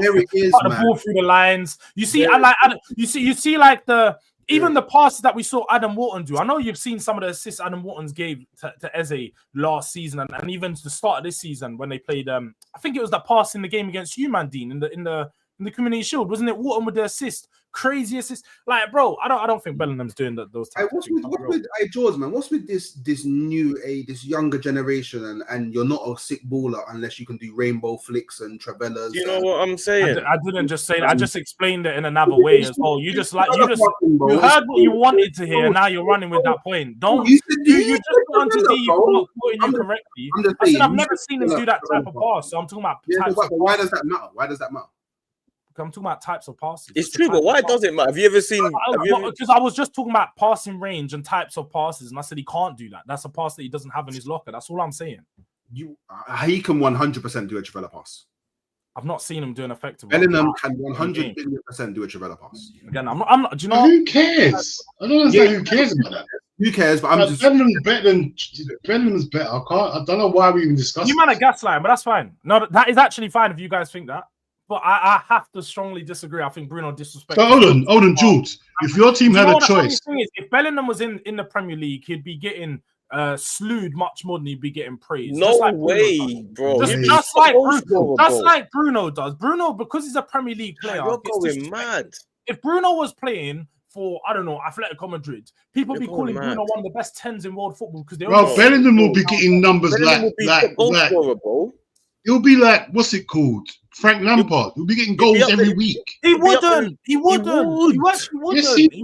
through the lines. You see, you see like even the passes that we saw Adam Wharton do. I know you've seen some of the assists Adam Wharton's gave to Eze last season, and even to the start of this season when they played. I think it was that pass in the game against you, Dean, in the Community Shield, wasn't it? Wharton with the assist, crazy assist. Like, bro, I don't think Bellingham's doing those types of things. George, man? What's with this new this younger generation, and you're not a sick baller unless you can do rainbow flicks and travellas. You know what I'm saying? I didn't just say that. I just explained it in another way as well. You heard what you wanted to hear, and now you're running with that point. Don't you just want to see you quoting you correctly? I said I've never seen him do that type of pass. So I'm talking about. Why does that matter? Why does that matter? I'm talking about types of passes. It's true, but why does it matter? Have you ever seen? Because I was just talking about passing range and types of passes, and I said he can't do that. That's a pass that he doesn't have in his locker. That's all I'm saying. he can 100% do a Trivela pass. I've not seen him do an effective. Bellingham can 100% do a Trivela pass. Again, I'm not. Do you know who cares? I don't understand who cares about that. Who cares? But I'm just Bellingham's better. I don't know why we even discussed. You man are gaslighting, but that's fine. No, that is actually fine if you guys think that. But I have to strongly disagree. I think Bruno disrespected. So hold on, Jules. If your team had a choice, the thing is, if Bellingham was in the Premier League, he'd be getting slewed much more than he'd be getting praised. No way, bro. Just like Bruno does. Bruno, because he's a Premier League player, you're going mad. If Bruno was playing for, I don't know, Atletico Madrid, people be calling Bruno one of the best 10s in world football because Bellingham will be getting numbers like it'll be like, what's it called? Frank Lampard. He'll be getting goals every week. He wouldn't. He would. Yes, he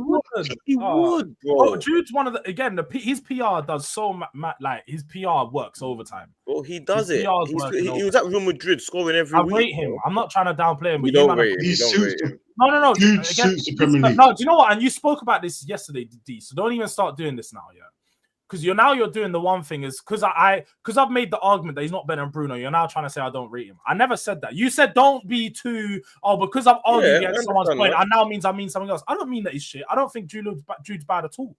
would, bro. Oh, Jude's one of the his PR does so like his PR works overtime. Bro, he does it. He was at Real Madrid scoring every week. I rate him. I'm not trying to downplay him. We don't rate him. No. Jude suits the Premier League. No, do you know what? And you spoke about this yesterday, D. So don't even start doing this now, yeah. Because you're doing the one thing is because I've made the argument that he's not better than Bruno. You're now trying to say I don't rate him. I never said that. You said don't be too because I've argued against someone's point. And now means I mean something else. I don't mean that he's shit. I don't think Jude's bad at all.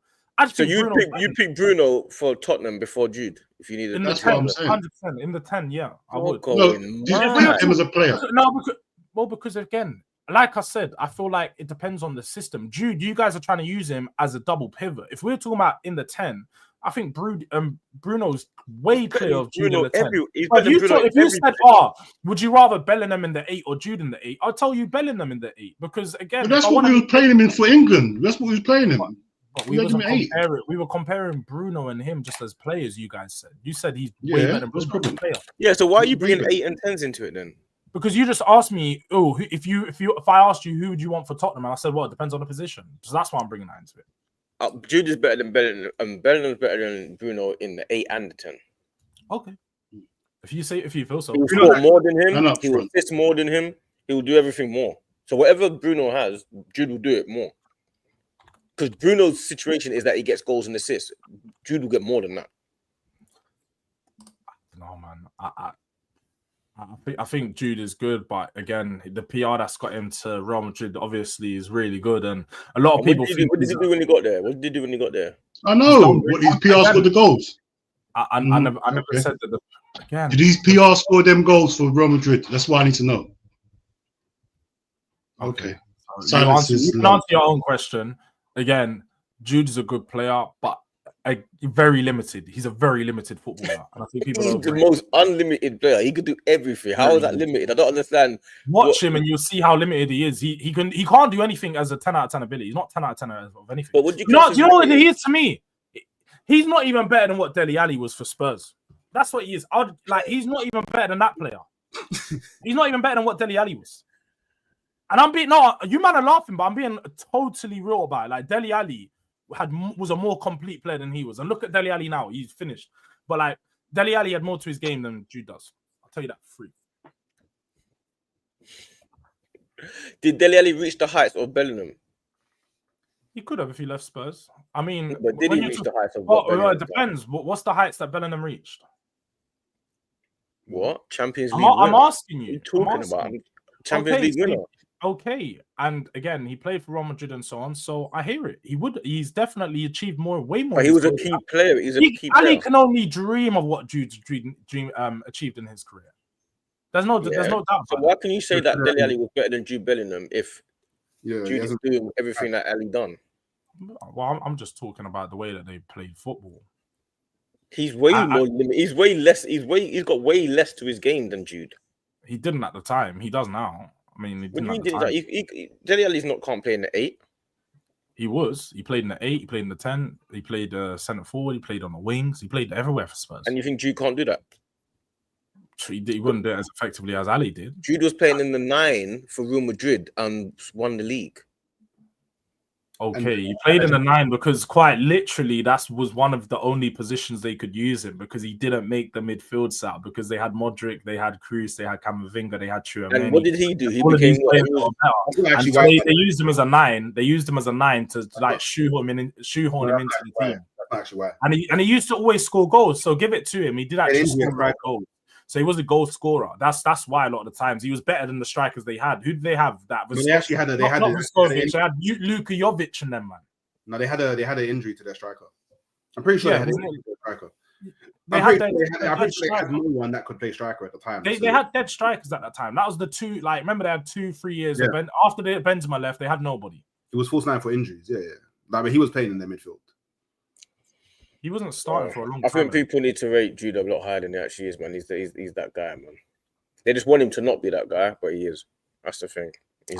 So you pick Bruno for Tottenham before Jude if you needed. In the 10, 100% in the 10. Yeah, I would. No, him as a player. No, because again, like I said, I feel like it depends on the system. Jude, you guys are trying to use him as a double pivot. If we're talking about in the 10. I think Bruno's way clear of Jude in the 10. If you said, would you rather Bellingham in the 8 or Jude in the 8? I'll tell you Bellingham in the 8 because again, that's what we were playing him in for England. That's what we was playing him. But we were comparing Bruno and him just as players. You guys said he's way better than Bruno as a player. Yeah, so why are you bringing 8 and 10s into it then? Because you just asked me, if I asked you who would you want for Tottenham, and I said, well, it depends on the position. So that's why I'm bringing that into it. Jude is better than Bellingham, and Bellingham's better than Bruno in the 8 and the 10. Okay. If you feel so. He will score more than him. He will assist more than him. He will do everything more. So whatever Bruno has, Jude will do it more. Because Bruno's situation is that he gets goals and assists. Jude will get more than that. No, man. I think Jude is good, but again, the PR that's got him to Real Madrid obviously is really good, and a lot of people. What did he do when he got there? What did he do when he got there? I know. His PR scored the goals. I never said that. Again, did his PR score them goals for Real Madrid? That's what I need to know. Okay. You can answer your own question. Again, Jude is a good player, but very limited. He's a very limited footballer. And I think people he's the most unlimited player. He could do everything. How is that limited? I don't understand. Watch him and you'll see how limited he is. He can't do anything as a 10 out of 10 ability. He's not 10 out of 10 of anything. But do you know what he is to me? He's not even better than what Dele Alli was for Spurs. That's what he is. He's not even better than that player. He's not even better than what Dele Alli was. And you man are laughing, but I'm being totally real about it. Like Dele Alli was a more complete player than he was. And look at Dele Alli now. He's finished. But like Dele Alli had more to his game than Jude does. I'll tell you that for free. Did Dele Alli reach the heights of Bellingham? He could have if he left Spurs. I mean, but did he reach the heights of Bellingham? It depends. What's the heights that Bellingham reached? What? Champions League I'm asking you. What are you talking about? Champions League winner. Okay, and again, he played for Real Madrid and so on. So I hear it. He's definitely achieved way more. But he was a key player. He's a key player. Ali can only dream of what Jude's achieved in his career. There's no doubt. So why can you say that Dele Alli was better than Jude Bellingham if Jude is doing everything that Ali done? Well, I'm just talking about the way that they played football. He's way more limited. He's way less. He's got way less to his game than Jude. He didn't at the time. He does now. I mean, Dele Alli's can't play in the 8. He was. He played in the 8. He played in the 10. He played centre forward. He played on the wings. He played everywhere for Spurs. And you think Jude can't do that? He wouldn't do it as effectively as Ali did. Jude was playing in the 9 for Real Madrid and won the league. Okay, he played in the 9 because quite literally that was one of the only positions they could use him because he didn't make the midfield set because they had Modric, they had Kroos, they had Camavinga, they had Tchouaméni. And what did he do? He became they used him as a 9. They used him as a 9 to like shoehorn him into the team. not actually why. And he used to always score goals. So give it to him. He did actually score goals. So he was a goal scorer. That's why a lot of the times he was better than the strikers they had. Who did they have? They actually had They had Luka Jovic and them, man. No, they had an injury to their striker. I'm pretty sure they had an injury to their striker. They had no one that could play striker at the time. They had dead strikers at that time. That was the two. Like, remember they had 2-3 years. After Benzema left, they had nobody. It was false 9 for injuries. Yeah. Like, but he was playing in their midfield. He wasn't starting for a long time. I think people need to rate Jude a lot higher than he actually is, man. He's that guy, man. They just want him to not be that guy, but he is. That's the thing. Do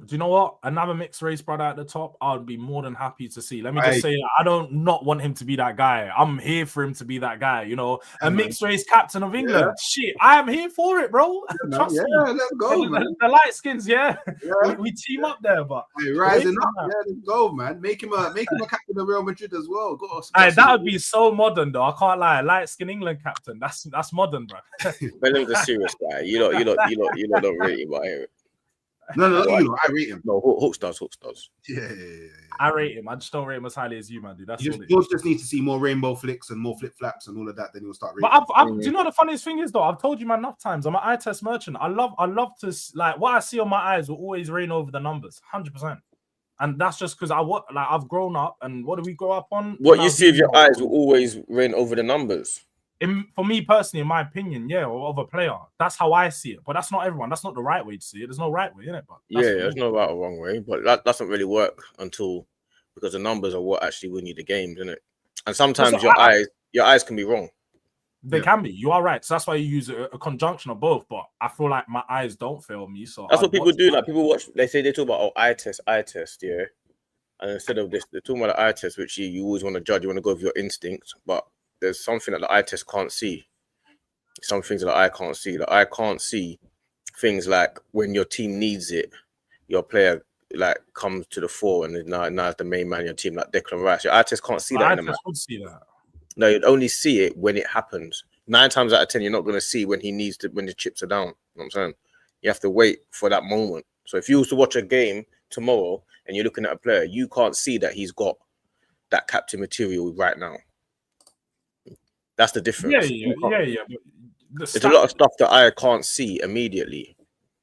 you know what? Another mixed race brother at the top, I would be more than happy to see. Let me just say, I don't not want him to be that guy. I'm here for him to be that guy. You know, a mixed race captain of England. Yeah. Shit, I am here for it, bro. Trust me. Let's go, man. The light skins, we team up there, but rising up. Let's go, man. Make him a captain of Real Madrid as well. That would be so modern, though. I can't lie. Light skin England captain. That's modern, bro. Bellingham's a serious guy. You don't rate him, but No, I rate him. No, Hawks does. Yeah. I rate him. I just don't rate him as highly as you, man, dude. That's George just needs to see more rainbow flicks and more flip flaps and all of that. Then he'll start rating. But do you know the funniest thing is though? I've told you man enough times. I'm an eye test merchant. I love to like what I see on my eyes will always reign over the numbers, 100%. And that's just because I've grown up. And what do we grow up on? What you see with your eyes will always reign over the numbers. For me personally, in my opinion, or of a player, that's how I see it. But that's not everyone. That's not the right way to see it. There's no right way, innit? But there's no right or wrong way. But that doesn't really work because the numbers are what actually win you the games, innit? And sometimes your eyes can be wrong. They can be. You are right. So that's why you use a conjunction of both. But I feel like my eyes don't fail me. So that's what people do. Like people watch. They talk about eye test, yeah. And instead of this, they're talking about the eye test, which you always want to judge. You want to go with your instincts, but there's something that the eye test can't see. Some things that the eye can't see. The eye can't see things like when your team needs it, your player like comes to the fore and now is the main man in your team, like Declan Rice. Your eye test can't see that. Would see that. No, you'd only see it when it happens. 9 times out of 10, you're not going to see when he needs to, when the chips are down. You know what I'm saying? You have to wait for that moment. So if you was to watch a game tomorrow and you're looking at a player, you can't see that he's got that captain material right now. That's the difference. Yeah. There's a lot of stuff that I can't see immediately.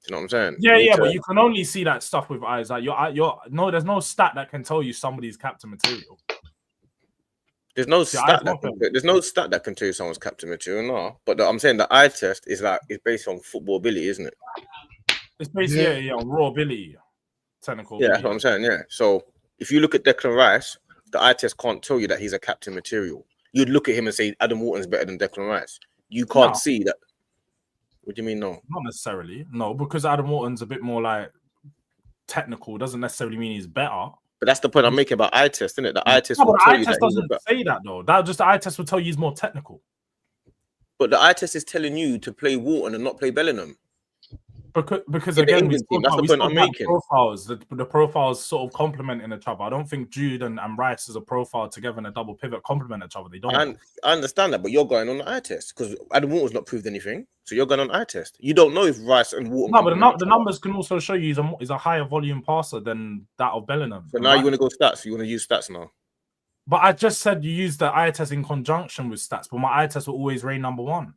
You know what I'm saying? Yeah, but you can only see that stuff with eyes. Like there's no stat that can tell you somebody's captain material. There's no stat that can tell you someone's captain material, no. But I'm saying the eye test is based on football ability, isn't it? It's based, on raw ability, technical. Yeah, that's what I'm saying. Yeah. So if you look at Declan Rice, the eye test can't tell you that he's a captain material. You'd look at him and say Adam Wharton's better than Declan Rice. You can't see that. What do you mean, no? Not necessarily. No, because Adam Wharton's a bit more like technical. Doesn't necessarily mean he's better. But that's the point I'm making about eye test, isn't it? The eye test will tell you that. The eye test doesn't say that though. The eye test will tell you he's more technical. But the eye test is telling you to play Wharton and not play Bellingham. Because again, that's the point I'm making. Profiles, the profiles sort of complementing each other. I don't think Jude and Rice as a profile together in a double pivot complement each other. They don't. I understand that, but you're going on the eye test because Adam Wharton's not proved anything. So you're going on eye test. You don't know if Rice and Wharton. No, but the numbers can also show you he's a higher volume passer than that of Bellingham. So now you want to go stats. You want to use stats now. But I just said you use the eye test in conjunction with stats. But my eye test will always reign number one.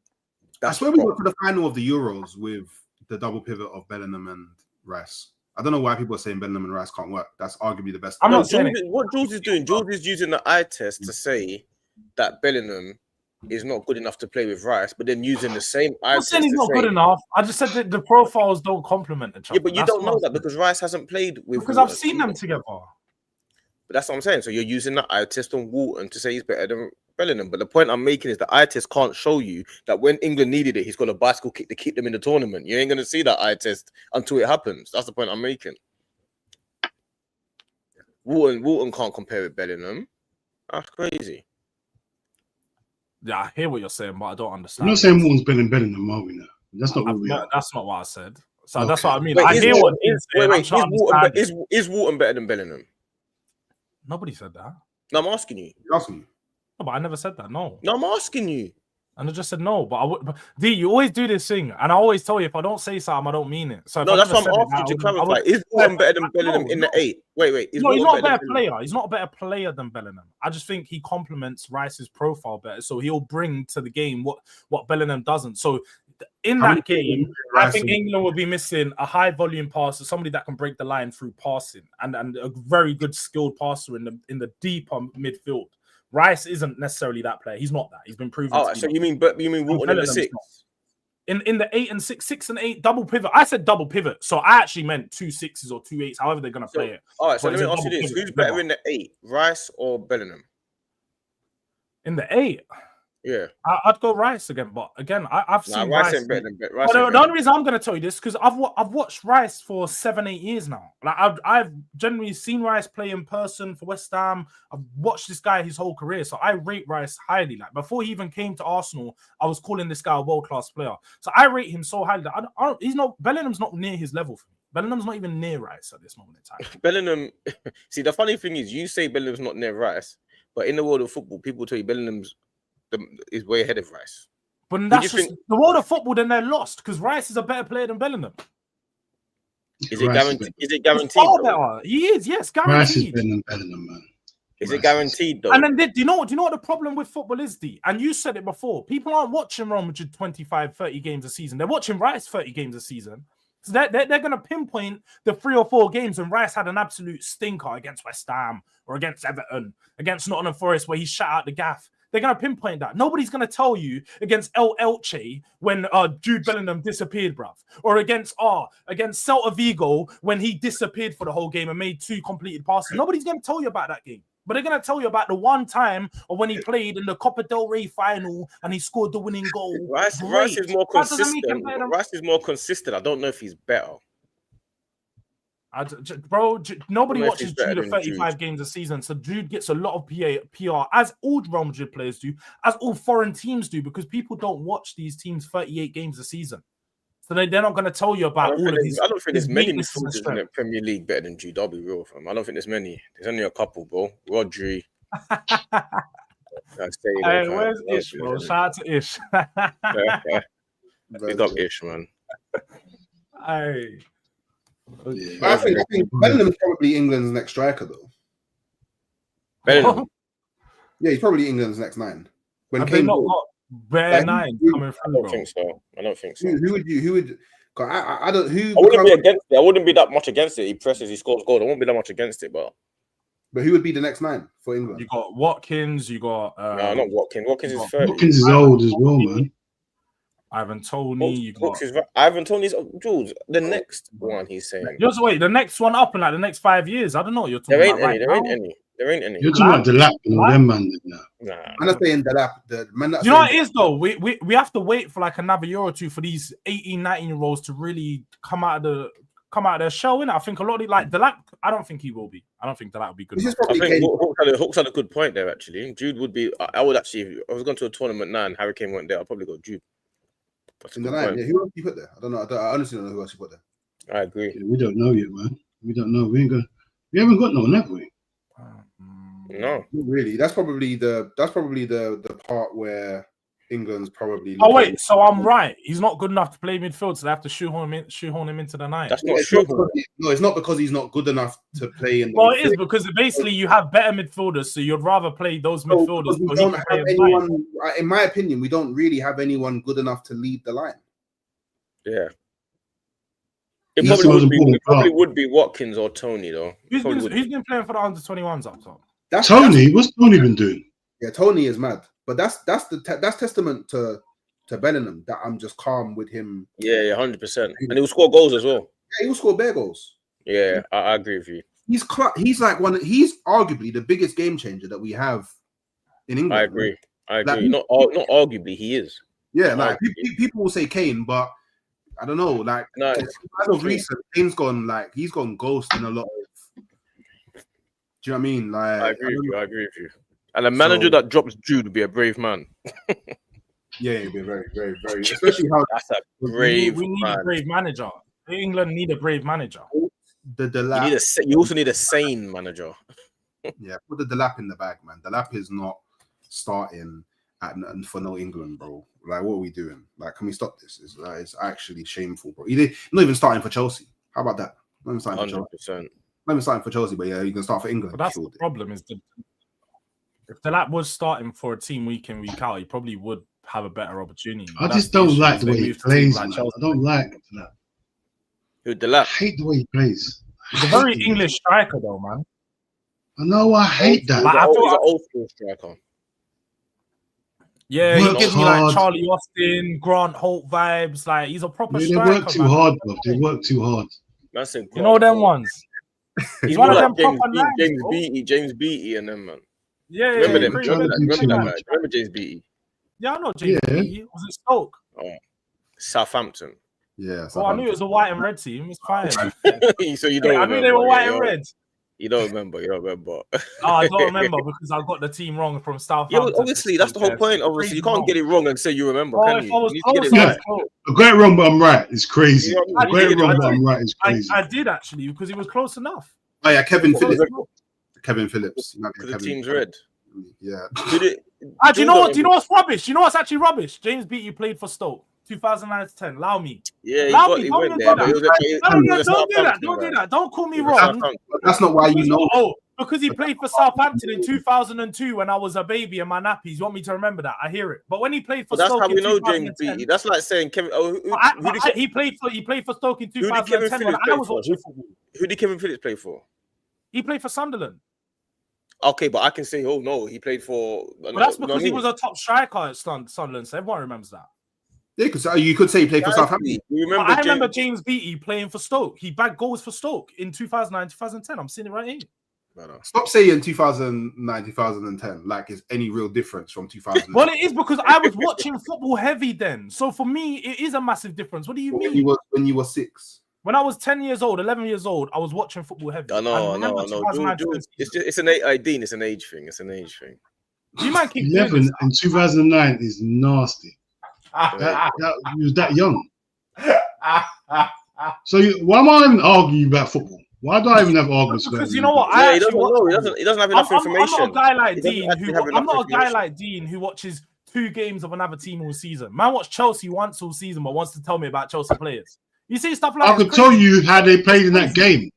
That's where we got to the final of the Euros with the double pivot of Bellingham and Rice. I don't know why people are saying Bellingham and Rice can't work. That's arguably the best. I'm not saying what Jules is doing. Jules is using the eye test to say that Bellingham is not good enough to play with Rice, but then using the same eye test. I'm saying he's not good enough. I just said that the profiles don't complement each other. Yeah, but you don't know that because Rice hasn't played with. Because I've seen them together. But that's what I'm saying. So you're using the eye test on Wharton to say he's better than Bellingham. But the point I'm making is the eye test can't show you that when England needed it, he's got a bicycle kick to keep them in the tournament. You ain't going to see that eye test until it happens. That's the point I'm making. Wharton can't compare with Bellingham. That's crazy. Yeah, I hear what you're saying, but I don't understand. I'm not saying Wharton's better than Bellingham, are we now? That's not what we are. That's not what I said. So that's what I mean. I hear what he's saying. Is Wharton better than Bellingham? Nobody said that. No, I'm asking you. You're asking me. No, but I never said that. No, I'm asking you. And I just said no, but I would. D, you always do this thing, and I always tell you if I don't say something, I don't mean it. So no, that's what I'm asking you to clarify. Is Wharton better than Bellingham in the 8? Wait. No, he's not a better player. He's not a better player than Bellingham. I just think he complements Rice's profile better, so he'll bring to the game what Bellingham doesn't. So in that game, I think England will be missing a high volume passer, somebody that can break the line through passing, and a very good skilled passer in the deeper midfield. Rice isn't necessarily that player. He's not that. He's been proven. Oh, so you mean Wharton in the 6? In the 8 and 6 and 8 double pivot. I said double pivot, so I actually meant 2 6s or 2 8s. However they're gonna play it. All right. So let me ask you this: who's better in the 8, Rice or Bellingham? In the 8. Yeah, I'd go Rice again, but again, I've seen Rice. Ain't better than Rice. The only reason I'm going to tell you this because I've watched Rice for 7-8 years now. Like I've generally seen Rice play in person for West Ham. I've watched this guy his whole career, so I rate Rice highly. Like before he even came to Arsenal, I was calling this guy a world-class player. So I rate him so highly. Bellingham's not near his level for me. Bellingham's not even near Rice at this moment in time. Bellingham. See, the funny thing is, you say Bellingham's not near Rice, but in the world of football, people tell you Bellingham's is way ahead of Rice. But that's just the world of football. Then they're lost because Rice is a better player than Bellingham. Is it guaranteed? Is it guaranteed? Better. He is, yes, guaranteed. Rice is better than Bellingham, man. Is it guaranteed though? And then do you know what the problem with football is, D? And you said it before. People aren't watching Real Madrid 25, 30 games a season. They're watching Rice 30 games a season. So they're going to pinpoint the 3 or 4 games when Rice had an absolute stinker against West Ham or against Everton, against Nottingham Forest where he shut out the gaff. They're going to pinpoint that. Nobody's going to tell you against El Elche when Jude Bellingham disappeared, bruv. Or against Celta Vigo when he disappeared for the whole game and made 2 completed passes. Nobody's going to tell you about that game. But they're going to tell you about the one time or when he played in the Copa del Rey final and he scored the winning goal. Rice is more consistent. Rice is more consistent. I don't know if he's better. Bro, nobody watches Jude at 35 games a season, so Jude gets a lot of PR, as all Real Madrid players do, as all foreign teams do, because people don't watch these teams 38 games a season. So they're not going to tell you about all of these. I don't think there's many midfielders in the Premier League better than Jude. I'll be real with him. I don't think there's many. There's only a couple, bro. Rodri. Hey, where's Ish, bro? Shout out to Ish. Big up Ish, man. Hey. I think Bellingham's probably England's next striker, though. Bellingham? Yeah, he's probably England's next 9. When Kane not got bare 9 coming through, I don't think so. Who would? I don't. Who? I wouldn't be against it. I wouldn't be that much against it. He presses, he scores goals. I won't be that much against it, but who would be the next 9 for England? You got Watkins. You got no, not Watkins. Watkins is 30. Watkins is old as well, man. Ivan Toney. Ivan Toney's Jules. The next one he's saying. Just wait, the next one up in like the next 5 years. I don't know what you're talking about. There ain't any. You're talking about the lap and all them man. Nah. I'm not saying the lap. You know what it is though? We have to wait for like another year or two for these 18, 19-year-olds to really come out of their shell, innit? I think a lot of like Delap, I don't think he will be. I don't think Delap will be good. I think Hawks had a good point there, actually. Jude would be. I would actually, if I was going to a tournament now and Harry Kane went there, I'd probably go Jude. In the 9, yeah. Who else you put there? I don't know. I honestly don't know who else you put there. I agree. Yeah, we don't know yet, man. We don't know. We haven't got no one, have we? No, not really. That's probably the part where England's probably. Oh wait, so I'm right. He's not good enough to play midfield, so they have to shoehorn him into the 9. That's not true. No, it's not because he's not good enough to play in. Well, it is because basically you have better midfielders, so you'd rather play those midfielders. We don't have anyone, in my opinion, we don't really have anyone good enough to lead the line. Yeah. It probably would be Watkins or Toney, though. Who's been playing for the under-21s up top? Tony. What's Tony been doing? Yeah, Tony is mad, but that's testament to Bellingham that I'm just calm with him. Yeah, 100%, and he will score goals as well. Yeah, he will score bare goals. Yeah, I agree with you. He's he's arguably the biggest game changer that we have in England. I agree. Like, not arguably, he is. Yeah, like people will say Kane, but I don't know. Like as of recent, Kane's he's gone ghost in a lot of. Do you know what I mean? Like I agree with you. And a manager that drops Jude would be a brave man. Yeah, he'd be very, very, very. Especially how that's a brave. We need a brave manager. England need a brave manager. You also need a sane manager. Yeah, put the Delap in the bag, man. Delap is not starting. for no England, bro. Like, what are we doing? Like, can we stop this? It's actually shameful, bro. He not even starting for Chelsea. How about that? Not even starting 100%. for Chelsea. Not even starting for Chelsea, but yeah, you can start for England. But that's the problem. Is if the lad was starting for a team week in week out, he probably would have a better opportunity. I just don't like the way he plays. I don't like that. Who the lap? I hate the way he plays. He's a very English striker, though, man. I know. I hate that. He's an old school striker. Yeah, he gives me like Charlie Austin, Grant Holt vibes. Like, he's a proper striker. They work too hard, bro. They work too hard. You know them ones. He's one of them James Beattie and them, man. Yeah, remember them? Remember James Beattie? Yeah, I know James Beattie. Was it Stoke? Oh, Southampton. Yeah. Well, I knew it was a white and red team. It's fine. So you don't remember. I knew they were white and red. You don't remember. Oh, I don't remember because I got the team wrong from Southampton. Yeah, obviously, that's the whole point. Obviously, you can't get it wrong and say you remember, can you? I got it wrong, but I'm right. It's crazy. I got it wrong, but I'm right. It's crazy. I did actually because he was close enough. Oh yeah, Kevin Phillips. The team's red. Yeah. Do you know what? Do you know what's rubbish? You know what's actually rubbish? James Beattie played for Stoke 2009 to 10. Allow me. Yeah, don't do that. Don't do that. Don't call me wrong. That's not why you know. Oh, because he played for Southampton in 2002 when I was a baby in my nappies. You want me to remember that? I hear it. But when he played for Stoke, that's how we know James Beattie. That's like saying Kevin. He played for Stoke in 2010 when I was watching football. Who did Kevin Phillips play for? He played for Sunderland. Okay, but I can say, oh no, he played for. But that's because he was a top striker at Sunderland, so everyone remembers that. Yeah, because you could say he played for Southampton. I remember James Beattie playing for Stoke. He bagged goals for Stoke in 2009, 2010. I'm seeing it right here. No. Stop saying 2009, 2010 like it's any real difference from 2000. Well, it is because I was watching football heavy then. So for me, it is a massive difference. What do you mean? When you were 6. When I was 10 years old, 11 years old, I was watching football heavy. I know. It's an Dean. It's an age thing. Do you mind keep 11 and 2009 is nasty. He was that young. So why am I even arguing about football? Why do I even have arguments? Because you know what? He doesn't know. He doesn't have enough information. I'm not a guy like Dean who watches 2 games of another team all season. Man, watch Chelsea once all season, but wants to tell me about Chelsea players. You see stuff like I could tell you how they played in that game.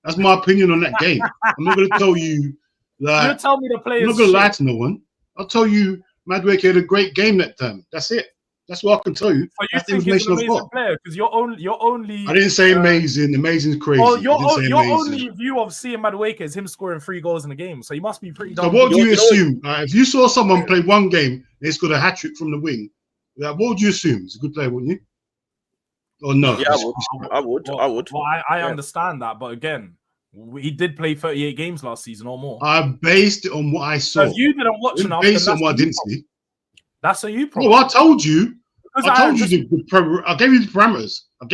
That's my opinion on that game. I'm not going to tell you that. You tell me the players. I'm not going to lie to no one. I'll tell you, Madueke had a great game that time. That's it. That's what I can tell you. But you think he's an amazing player because you're only. I didn't say amazing. Amazing is crazy. Well, your only view of seeing Madueke is him scoring 3 goals in a game. So you must be pretty. So what do you assume? If you saw someone play one game, they scored a hat trick from the wing. What would you assume? He's a good player, wouldn't you? Or no? Yeah, I would. Well, I understand that, but again, he did play 38 games last season or more. I based it on what I saw. So if you didn't watch enough, based on what I didn't see. That's a you problem. Well, I told you. I gave you the parameters. I'm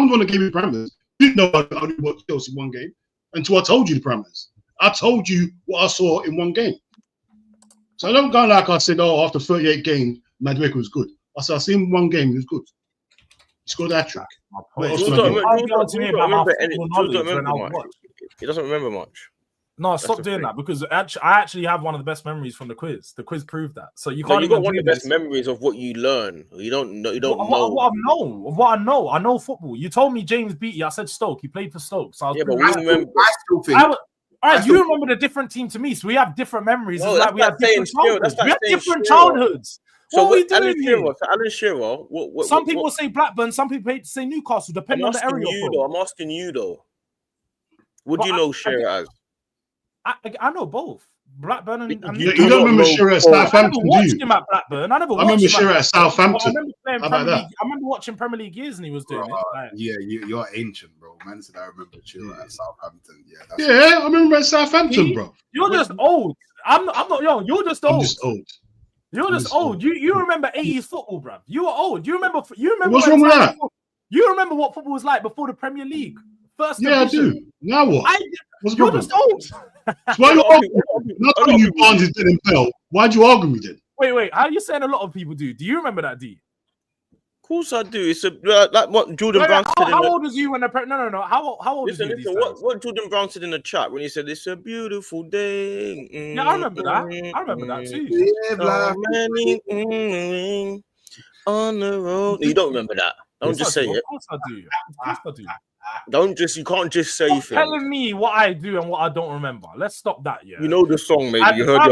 going to give you the parameters. You didn't know I only watched Chelsea one game until I told you the parameters. I told you what I saw in one game. So I don't go like I said, oh, after 38 games, Madueke was good. I said, I seen one game, he was good. He scored that trick. He doesn't remember much. No, stop doing that because I actually have one of the best memories from the quiz. The quiz proved that. So you can't. You got one of the best memories of what you learn. You don't know. You don't know what I know. I know football. You told me James Beattie. I said Stoke. He played for Stoke. So but we remember. All right, you remember the different team to me. So we have different memories. No, like we have different childhoods. We have different childhoods. So what are we doing here? Alan Shearer. Some people say Blackburn. Some people say Newcastle. Depending on the area. I'm asking you though. What do you know Shearer as? I know both. Blackburn and you don't remember Shearer at Southampton, do you? I never watched him at Blackburn. I remember Shearer at Southampton. I remember watching Premier League years and he was doing it. Yeah, you're ancient, bro. Man said I remember Shearer at Southampton. Yeah, I remember at Southampton, bro. You're just old. I'm not young. You're just old. I'm just old. You're just old. You remember 80s football, bro. You were old. You remember. What's wrong with that? You remember what football was like before the Premier League. First division. I do. Now what? What's the you're problem? Just old. So why you arguing? Not telling you Barnes is dead and Bell. Why'd you argue with me then? Wait. How are you saying a lot of people do? Do you remember that, D? course I do. It's like what Jordan Brown said. How old was you when the no? How old listen, was you? Listen, what Jordan Brown said in the chat when he said it's a beautiful day. Yeah, I remember that. I remember that too. So many on the road. You don't remember that? Don't just say it. Of course I do. Of course I do. You can't just say things. Telling me what I do and what I don't remember. Let's stop that. Yeah. You know the song, maybe. You heard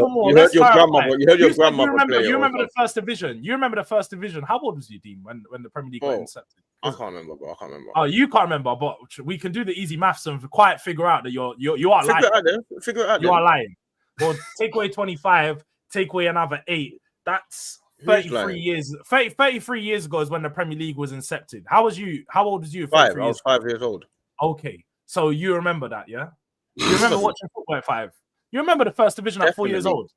your grandmother. You heard your grandmother play. You remember the first division. You remember the first division. How old was you, Dean, when the Premier League got incepted? I can't remember, bro. I can't remember. Oh, you can't remember, but we can do the easy maths and quite figure out that you are lying. Figure it out. You are lying. Well, take away 25, take away another 8. That's 33 years. 33 years ago is when the Premier League was incepted. How old was you? 5. I was 5 years old. Okay, so you remember that, yeah? You remember watching football at 5? You remember the first division at 4 years old?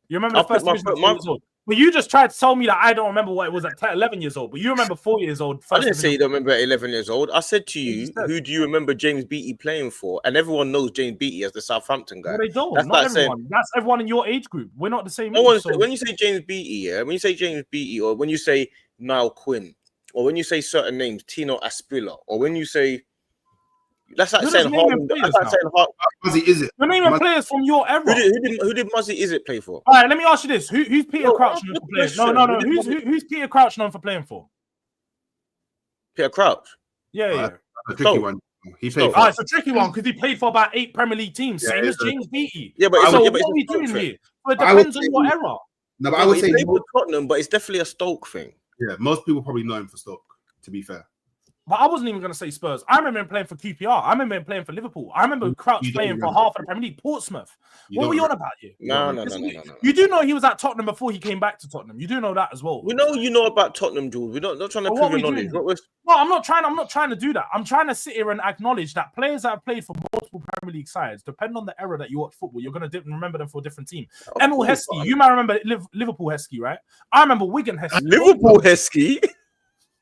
You remember the first division at 4 years old? But you just tried to tell me that I don't remember what it was at 11 years old. But you remember 4 years old. I didn't say you don't remember at 11 years old. I said to you, who do you remember James Beattie playing for? And everyone knows James Beattie as the Southampton guy. No, they don't. Not everyone. That's everyone in your age group. We're not the same age. When you say James Beattie, when you say James Beattie, or when you say Niall Quinn, or when you say certain names, Tino Asprilla, or when you say... That's like saying Harden. Muzzy Izzet. You're naming players from your era. Who did Muzzy Izzet play for? All right, let me ask you this: Who's Peter Crouch known for playing? No. Who's Peter Crouch known for playing for? Peter Crouch. Yeah. A tricky one. He played. It's a tricky one because he played for about 8 Premier League teams, same as James Beattie. Yeah, but what are we doing here? But it depends on your era. No, but I would say he played for Tottenham, but it's definitely a Stoke thing. Yeah, most people probably know him for Stoke. To be fair. But I wasn't even going to say Spurs. I remember him playing for QPR. I remember him playing for Liverpool. I remember Crouch playing for half of the Premier League. Portsmouth. What were you on about here? No. You do know he was at Tottenham before he came back to Tottenham. You do know that as well. We know you know about Tottenham, Jules. We're not trying to prove your knowledge. No, I'm not trying to do that. I'm trying to sit here and acknowledge that players that have played for multiple Premier League sides, depending on the era that you watch football, you're going to remember them for a different team. Emil Heskey. You might remember Liverpool Heskey, right? I remember Wigan Heskey. Liverpool Heskey?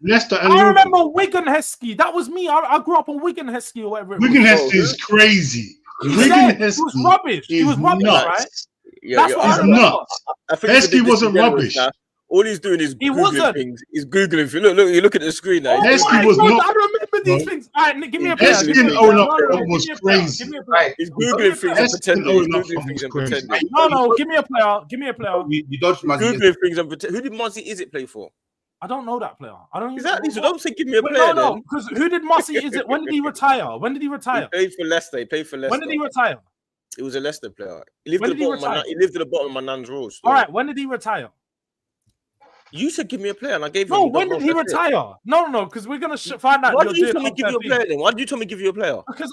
Leicester and I remember Wigan Heskey. That was me. I grew up on Wigan Heskey or whatever. Wigan Heskey is crazy. Wigan Heskey was rubbish. He was rubbish, right? That's what I remember. Heskey wasn't rubbish. All he's doing is Googling things. He's Googling things. Look, you look at the screen now. Heskey was not. I remember these things. All right, give me a player. Heskey was crazy. He's Googling things and pretending. No, give me a player. You dodged Muzzy. Googling things and pretending. Who did Muzzy Izzet play for? I don't know that player. I don't exactly. So don't say give me a player. No, because who did Muzzy Izzet? When did he retire? He played for Leicester. When did he retire? He was a Leicester player. He lived at the bottom of my nan's roast. All right. When did he retire? You said give me a player, and I gave you. No, when did he retire? No, because we're gonna find out. Why did you tell me give you a player then? Why did you tell me give you a player? Because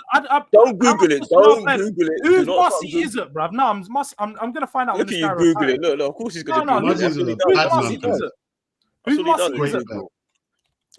don't Google it. Don't Google it. Who's Muzzy Izzet, bruv? No, I'm gonna find out. Look at you Google it. Look, of course he's gonna Google it. Who's Muzzy Izzet?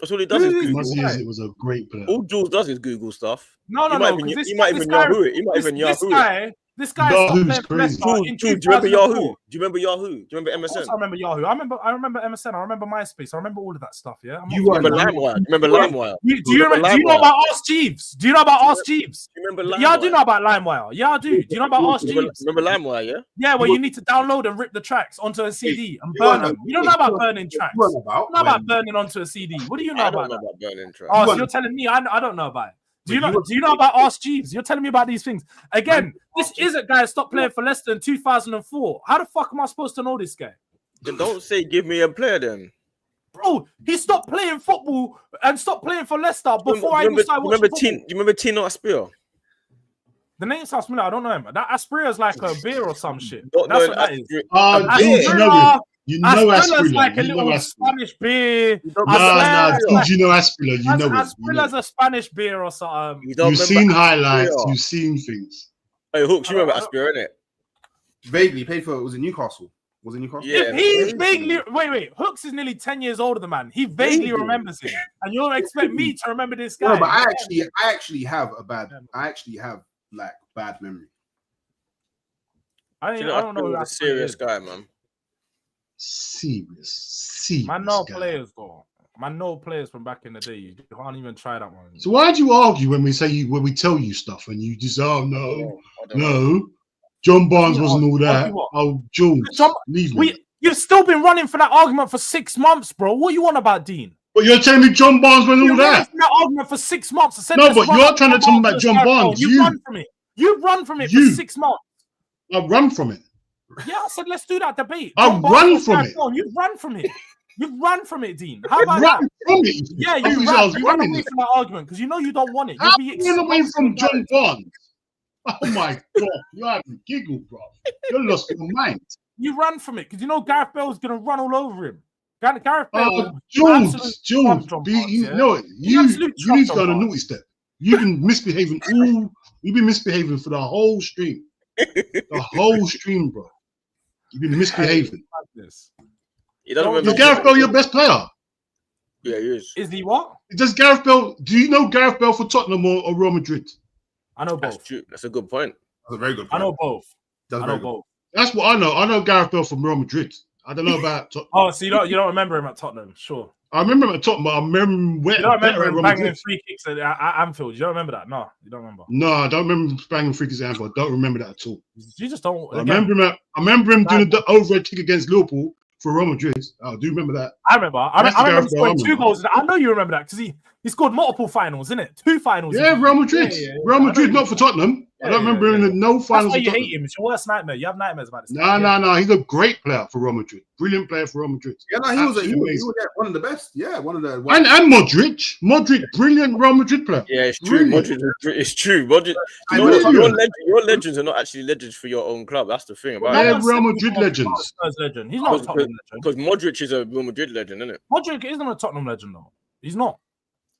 That's all he does is Google. Muzzy Izzet was a great player. All Jules does is Google stuff. No. He might even Yahoo it. He might even Yahoo it. This guy is crazy. Do you remember Yahoo? Do you remember MSN? Of course I remember Yahoo. I remember MSN. I remember MySpace. I remember all of that stuff. Yeah. You remember LimeWire? Do you know about Ask Jeeves? Do you know about Ask Jeeves? You remember LimeWire? Yeah, I do know about LimeWire. Yeah, I do. Do you know about Ask Jeeves? Remember LimeWire? Yeah. Yeah, where you need to download and rip the tracks onto a CD and burn them. You don't know about burning tracks. You don't know about burning onto a CD. What do you know about that? Burning tracks. Oh, so you're telling me I don't know about it. Do you know about Ask Jeeves? You're telling me about these things. Again, this isn't guy stopped playing for Leicester in 2004. How the fuck am I supposed to know this guy? Then don't say give me a player then. Bro, he stopped playing football and stopped playing for Leicester before I even started watching football. Do you remember Tino Asprilla? The name sounds familiar. I don't know him. That Asprilla is like a beer or some shit. That's what that is. You know Asprilla. Like a little Spanish beer. Did you know Asprilla? You know it. Asprilla's a Spanish beer or something. You've seen highlights. You've seen things. Hey, Hooks, you remember Asprilla, innit? Vaguely played for. Was it Newcastle? Yeah. He's vaguely. Wait. Hooks is nearly 10 years older than man. He vaguely remembers him, and you'll expect me to remember this guy. No, but I actually have bad memory. I don't know. That's a serious guy, man. Serious. Man, no players go. Man, no players from back in the day. You can't even try that one. So why do you argue when we tell you stuff and you just no, John Barnes wasn't all that. Oh, Jules, leave me. You've still been running for that argument for 6 months, bro. What you want about Dean? But you're telling me John Barnes won all that? That argument for 6 months. I said No, but you're trying to talk about John Barnes. You run from it. You run from it for 6 months. I run from it. Yeah, I said let's do that debate. I run from it. You run from it. You run from it, Dean. How about that? From it. Yeah, you run away from that argument because you know you don't want it. How you run away from John Barnes? Oh my God, you're having a giggle, bro. You're lost your mind. You run from it because you know Gareth Bale's gonna run all over him. Gareth Bale. Jules, you know it. You need to go on a naughty step. You've been misbehaving You've been misbehaving for the whole stream. The whole stream, bro. You've been misbehaving. Is Gareth Bale your best player? Yeah, he is. Is he what? Does Gareth Bale? Do you know Gareth Bale for Tottenham or Real Madrid? I know both. That's true. That's a good point. That's a very good point. I know both. I know both. That's what I know. I know Gareth Bale from Real Madrid. I don't know about Tottenham. Oh, so you don't remember him at Tottenham? Sure. I remember him at Tottenham, but I remember you don't remember him banging free kicks at Anfield. You don't remember that? No, you don't remember. No, I don't remember him banging free kicks at Anfield. I don't remember that at all. You just don't. I remember him doing the overhead kick against Liverpool for Real Madrid. I do remember that. I remember him scoring 2 goals. I know you remember that because he scored multiple finals, innit? 2 finals. Yeah, Real Madrid. Real Madrid, not for Tottenham. I don't remember him in no finals. That's why you hate him. It's your worst nightmare. You have nightmares about this. No. He's a great player for Real Madrid. Brilliant player for Real Madrid. Yeah, no, he was one of the best. Yeah, one of the. And Modric, brilliant Real Madrid player. Yeah, it's true. It's true. Modric, your legends are not actually legends for your own club. That's the thing about it. They're Real Madrid legends. He's not a Tottenham legend. Because Modric is a Real Madrid legend, isn't it? Modric isn't a Tottenham legend though. He's not.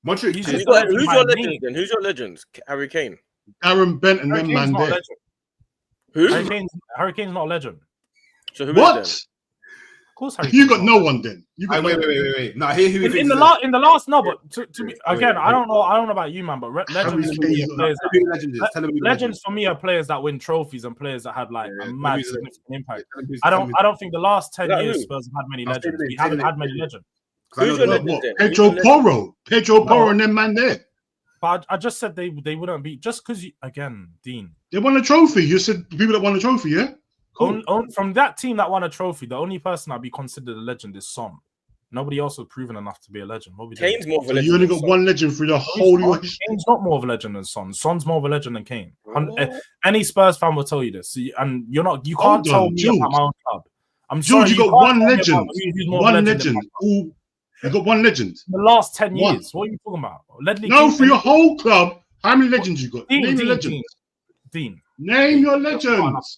Modric. Who's your legend then? Who's your legends? Harry Kane. Aaron Bent and them man there. Who? Harry Kane's not a legend. So who what? Is of course, Harry you Kane's got no one then. You got wait. No, here who in the last. No, but to me again, I don't know about you, man. But legends for me are players. Legends for me are players that win trophies and players that had like a mad significant impact. I don't think the last 10 years Spurs have had many legends. We haven't had many legends. Who's your legend? Pedro Porro, and them man there. But I just said they wouldn't be just because Dean. They won a trophy. You said people that won a trophy, yeah? Cool. From that team that won a trophy, the only person I'd be considered a legend is Son. Nobody else was proven enough to be a legend. Kane's more of a legend. You only got one legend through the whole. Kane's not more of a legend than Son. Son's more of a legend than Kane. Any Spurs fan will tell you this. And you're not. You can't tell me about my own club. I'm sorry. You got one legend. One legend. You got one legend. The last 10 years. What are you talking about? No, for your whole club. How many legends you got? Name your legends. Dean. Name your legends.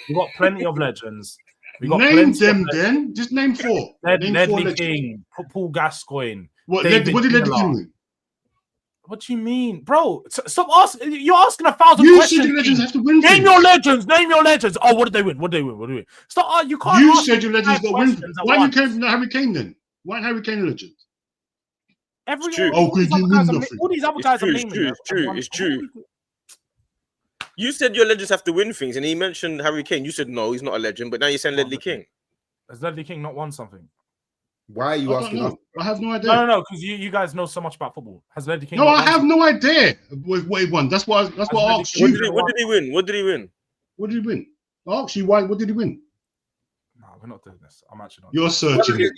We got plenty of legends. Name them then. Just name 4. Ledley King, Paul Gascoigne. What did Ledley King win? What do you mean, bro? Stop asking. You're asking 1,000 you questions. You said your legends have to win. Name your legends. Name your legends. Oh, what did they win? Stop. You can't. You said your legends got win. Why you came from Harry Kane then? Why Harry Kane a legend? All these other guys are naming. It's true. You said your legends have to win things, and he mentioned Harry Kane. You said no, he's not a legend, but now you're saying Ledley King. Has Ledley King not won something? Why are you asking us? I have no idea. No, because you guys know so much about football. Has Ledley King? No, I have no idea what he won. That's why I asked you. What did he win? What did he win? I asked you why. What did he win? No, we're not doing this. I'm actually not. You're searching. You're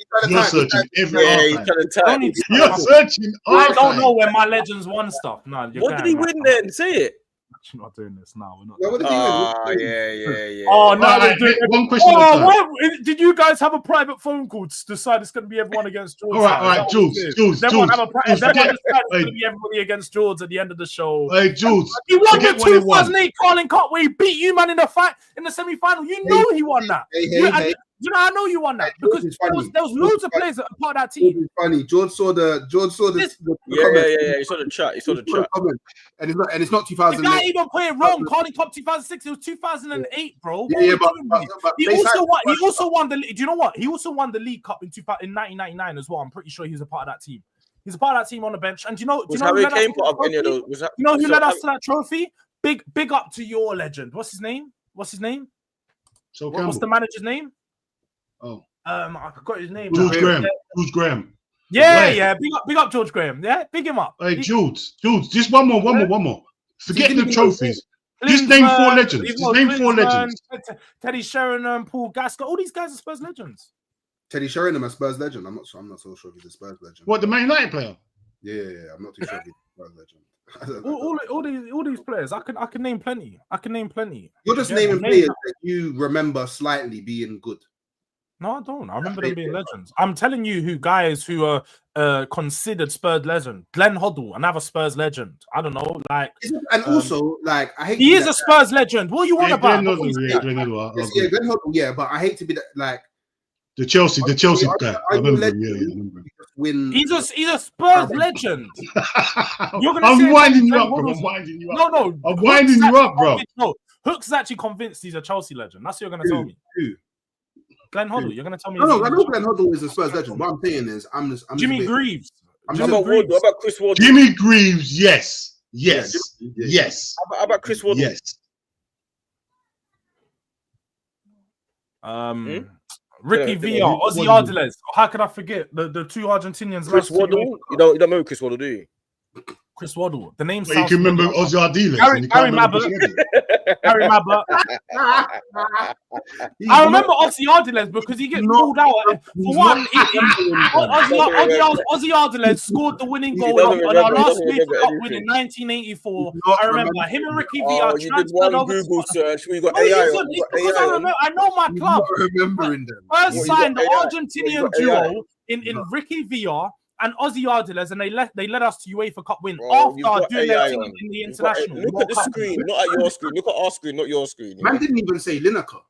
searching every archive. You're searching. I don't know when my legends won stuff. No. What did he win then? Say it. I'm not doing this now. We're not. What did he win? Yeah. Oh no! One question. Did you guys have a private phone call to decide it's going to be everyone against George? All right, Jules. Everyone decide it's going to be everybody against George at the end of the show. Hey, Jules. He won the 2008 Carling Cup where he beat you, man, in the fight in the semi-final. You know he won that. You know, I know you won that because there was loads of players that were part of that team. Funny, George saw the yeah. He saw the chat. And it's not 2008. The guy even played wrong. Carling Cup 2006. It was 2008, bro. Yeah, but he also won the. Do you know what? He also won the League Cup in 1999 as well. I'm pretty sure he was a part of that team. He's a part of that team on the bench. And do you know who led us to that trophy? Big up to your legend. What's his name? What's the manager's name? Oh, I forgot his name. George Graham. Yeah. Big up George Graham. Yeah, big him up. Hey, Jules. Just one more. Forget the trophies. Just name 4 legends. Teddy Sheringham, Paul Gascoigne. All these guys are Spurs legends. Teddy Sheringham, a Spurs legend. I'm not so sure if he's a Spurs legend. What, the Man United player? Yeah, I'm not too sure if he's a Spurs legend. all these players, I can name plenty. You're just naming players that you remember slightly being good. No, I don't. I remember them being legends. I'm telling you who guys who are considered Spurs legend. Glenn Hoddle, another Spurs legend. I don't know, like, and also like I hate. He is a Spurs legend. What are you on about? Glenn Hoddle, yeah, but I hate to be that, like the Chelsea guy. I remember him. Yeah, I remember him. He's a Spurs legend. You're gonna I'm winding you up, bro. I'm winding you up. No, I'm winding you up, bro. No, Hook's actually convinced he's a Chelsea legend. That's what you're gonna tell me. Glenn Hoddle, you're gonna tell me? No, I know Glenn Hoddle is a Spurs legend. What I'm saying is, I'm Jimmy Greaves. What about Chris Waddle? Jimmy Greaves, yes. How about Chris Waddle? Yes. Ricky Villa, Ozzy Ardiles. How could I forget the two Argentinians? Chris Waddle. You don't remember Chris Waddle, do you? Chris Waddle. The name. But you can remember Ozzy Ardiles. Gary Mabbutt. Gary Mabbutt. I remember Ozzy Ardiles because he gets pulled out. For one, Ozzy Ardiles scored the winning goal on our last UEFA Cup win in 1984. I remember him and Ricky Villa. You did one Google search. We got AI. I know my club. Remembering them. First signed the Argentinian duo in Ricky Villa and Ozzy Ardiles, and they led us to UEFA Cup win after doing their thing in the international. Look at the screen, not at your screen. Look at our screen, not your screen. Man didn't even say Lineker.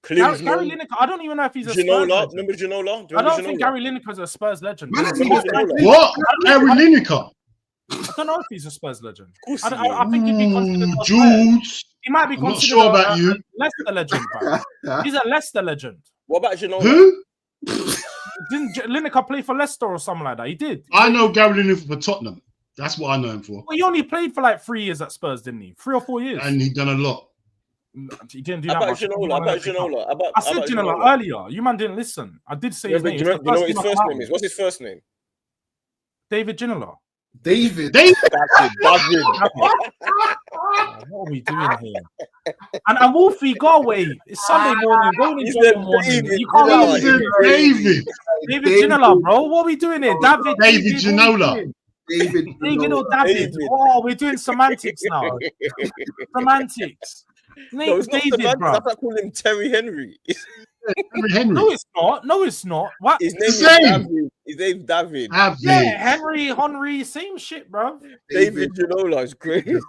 Gary Lineker. I don't even know if he's a Spurs legend. Remember Ginola? I don't think Gary Lineker's a Spurs legend. What? Gary Lineker? I don't know if he's a Spurs legend. I think he'd be considered a Jules. He might be considered not sure about you. Leicester legend. He's a Leicester legend. What about Ginola? Who? Didn't Lineker play for Leicester or something like that? He did. I know Gary Lineker for Tottenham. That's what I know him for. Well, he only played for like 3 years at Spurs, didn't he? 3 or 4 years. And he done a lot. He didn't do that much. Ginola. I said Ginola earlier. You man didn't listen. I did say his name. You know what his first name is? What's his first name? David Ginola. David. What are we doing here? And Wolfie, go away. It's Sunday morning. Go and enjoy your morning. You can't David Ginola, bro. What are we doing here? David Ginola. David or David? Oh, we're doing semantics now. Semantics. No, it's David, not bro. I call him Terry Henry. Henry. No, it's not. No, it's not. What? His name is David. His name's David. Yeah, Henry, same shit, bro. David Ginola is crazy.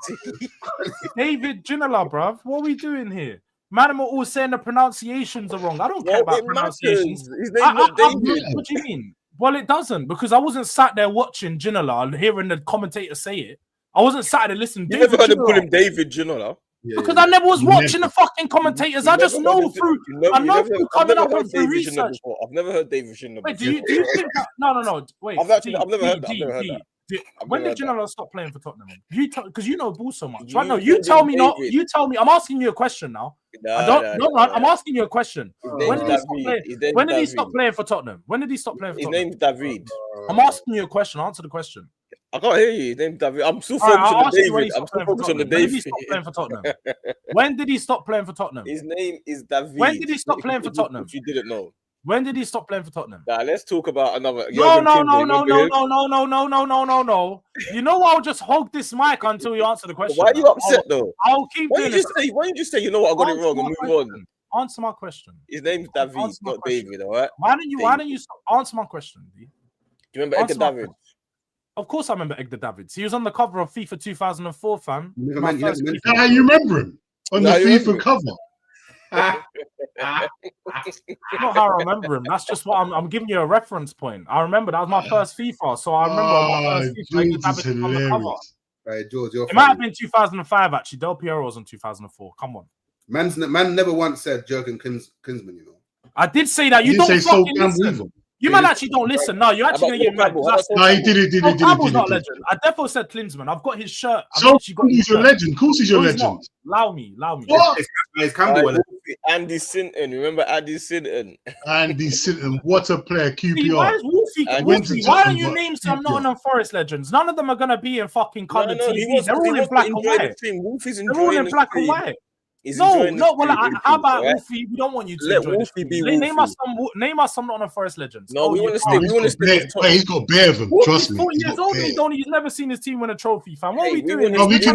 David Ginola, bro. What are we doing here? Man, are all saying the pronunciations are wrong. I don't care about pronunciations. His name's not David. What do you mean? Well, it doesn't, because I wasn't sat there watching Ginola and hearing the commentator say it. I wasn't sat there listening. You never heard him call him David Ginola? Because I never was watching the fucking commentators. I just know through. I know through coming up and through research. I've never heard David Ginola. Wait, do you think that? No. Wait. I've never heard that. When did Ginola stop playing for Tottenham? Because you know ball so much. Right? No, you tell me not. You tell me. I'm asking you a question now. I'm asking you a question. When did he stop playing for Tottenham? When did he stop playing for Tottenham? His name's David. I'm asking you a question. Answer the question. I can't hear you. His name's David. I'm still focused on the David. I'm still focused on the David. When did he stop playing for Tottenham? When did he stop playing for Tottenham? His name is David. When did he stop playing for Tottenham? If you didn't know. When did he stop playing for Tottenham? Nah, let's talk about another. No. You know what? I'll just hog this mic until you answer the question. Why are you upset though? I'll keep doing this. Why don't you just say, you know what, I got it wrong and move on? Answer my question. His name's David, not David, all right? Why don't you answer my question? Do you remember Edgar David? Of course I remember Edgar Davids. He was on the cover of FIFA 2004, fam. You remember him? On the FIFA cover? Not how I remember him. That's just what I'm giving you a reference point. I remember that was my first FIFA, so I remember my first FIFA. David on the cover. Hey, George, it might have been 2005 actually. Del Piero was in 2004. Come on. Man never once said Jurgen Klinsmann, you know. I did say that. You don't fucking listen. You man actually don't listen. No, you're actually gonna get mad. No, he did it. Campbell's not a legend. I definitely said Klinsmann. I've got his shirt. He's your legend. Of course he's your legend. Allow me. What? It's Campbell. Andy Sinton. Remember Andy Sinton? Andy Sinton. What a player. QPR. Why is Wolfie? Why don't you name some Nottingham Forest legends? None of them are gonna be in fucking colour TV. They're all in black and white. Wolfie's They're all in black and white. No. Well, how about Wolfie? We don't want you to let enjoy Wolfie be Wolfie. Wolfie. Name us some on the Forest legends. No, we want to stick. We want to stick. He's got bare of them. Trust me. 40 years old. He's never seen his team win a trophy, fam. What are we doing? We can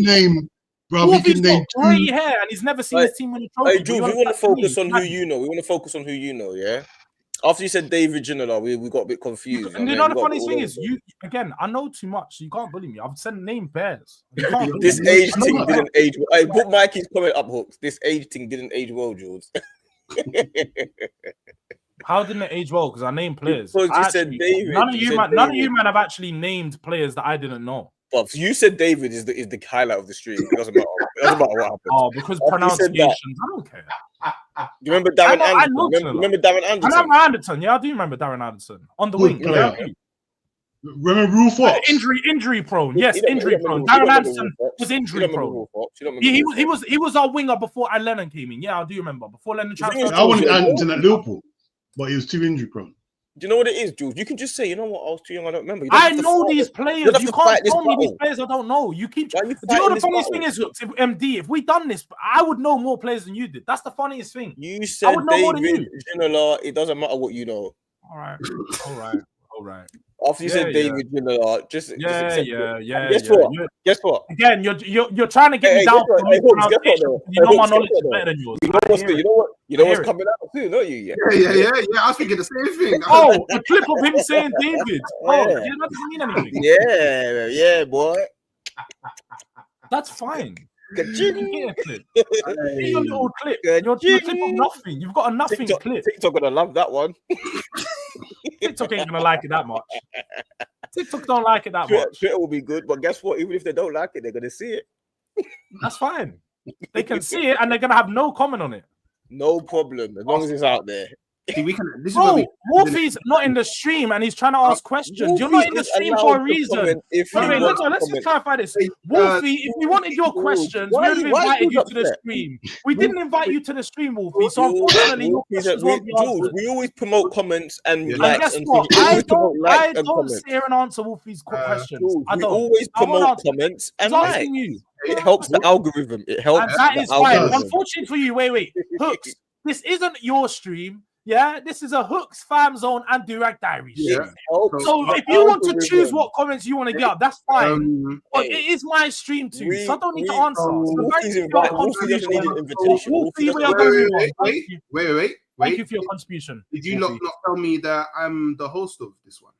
name. Bro, Wolfie's got grey hair and he's never seen his team win a trophy. Hey, Jules, we want to focus on who you know. We want to focus on who you know, yeah? After you said David Ginola, we got a bit confused. And you know the funny thing is, I know too much, so you can't bully me. I've said name bears. This age thing didn't age well. I put Mikey's comment up, Hooks. This age thing didn't age well, Jules. How didn't it age well? Because I named players. Because you said David. None of you man have actually named players that I didn't know. But you said David is the highlight of the stream. It doesn't matter. It doesn't matter what happened. Oh, because pronunciations. I don't care. You remember Darren Anderson? Remember Darren Anderson? I remember Anderson. Yeah, I do remember Darren Anderson on the wing. Yeah. Remember Rule Fox? Injury prone. Yes, injury prone. Darren Anderson was injury prone. He was our winger before Lennon came in. Yeah, I do remember before Lennon transferred. I wanted Anderson at Liverpool, but he was too injury prone. Do you know what it is, Jules? You can just say, you know what, I was too young, I don't remember. I know these players. You can't tell me these players I don't know. You keep. Do you know the funniest thing is, if we done this, I would know more players than you did. That's the funniest thing. You said David Ginola. It doesn't matter what you know. All right. After you said David Ginola, just Guess what? Again, you're trying to get me down. You know my knowledge is better than yours. You know what's coming out too, don't you? Yeah. I was thinking the same thing. Oh, a clip of him saying David. Oh, yeah, that doesn't mean anything. Yeah, boy. That's fine. Your little clip. Your clip of nothing. You've got a nothing clip. TikTok gonna love that one. TikTok ain't gonna like it that much. TikTok don't like it that much. Twitter will be good, but guess what? Even if they don't like it, they're gonna see it. That's fine. They can see it and they're gonna have no comment on it. No problem, as long as it's out there. See, Wolfie's not in the stream and he's trying to ask questions. You're not in the stream for a reason. Let's just clarify this. Wolfie, if we wanted your questions, we would have invited you to the stream. We didn't invite you to the stream, Wolfie. So unfortunately, your questions won't be answered. We always promote comments and likes. And guess what? I don't sit here and answer Wolfie's questions. I don't. We always promote comments and likes. It helps the algorithm. It helps. And that is fine. Unfortunately for you, wait. Hooks, this isn't your stream. Yeah, this is a Hooks, FamZone, and Durag Diaries. Yeah. So if you want to choose what comments you want to get up, that's fine. But it is my stream too, so I don't need to answer. Wolfie doesn't need an invitation. Wait. Thank you for your contribution. Did you not tell me that I'm the host of this one?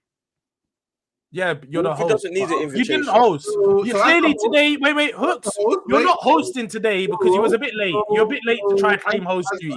Yeah, you're the host. Doesn't need an invitation. You didn't host. Clearly today, wait, Hooks, you're not hosting today because you was a bit late. You're a bit late to try and claim host duties.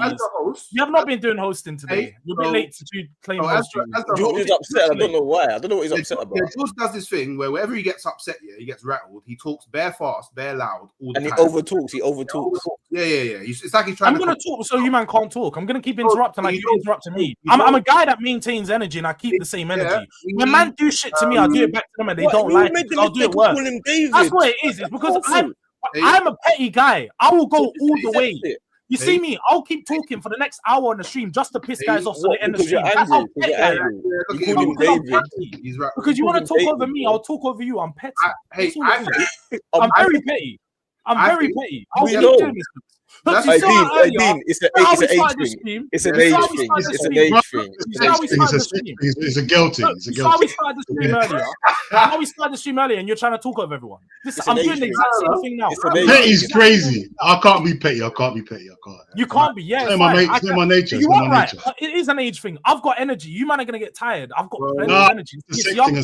You have not been doing hosting today. You're a bit late to claim host duties. George is upset. I don't know why. I don't know what he's upset about. George does this thing where wherever he gets upset, he gets rattled. He talks bare fast, bare loud, all the time. And he overtalks. Yeah. It's like he's trying I'm going to talk so you man can't talk. I'm going to keep interrupting like you interrupting me. I'm a guy that maintains energy and I keep the same energy. When man do shit to me, I do it back to them and they don't like it. I'll do it worse. That's what it is. It's because I'm a petty guy. I will go all the way. You see me? I'll keep talking for the next hour on the stream just to piss guys off so they end the stream. That's how petty I am. Because you want to talk over me, I'll talk over you. I'm petty. I'm very petty. I'm very petty. I'll keep doing this. It's an age thing. It's an age thing. It's a girl thing. How we started the stream earlier, and you're trying to talk over everyone. I'm doing the exact same thing now. Petty's crazy. I can't be petty. You can't be. Yeah, it's my nature. You are right. It is an age thing. I've got energy. You man are gonna get tired. I've got plenty of energy. It's a girl thing.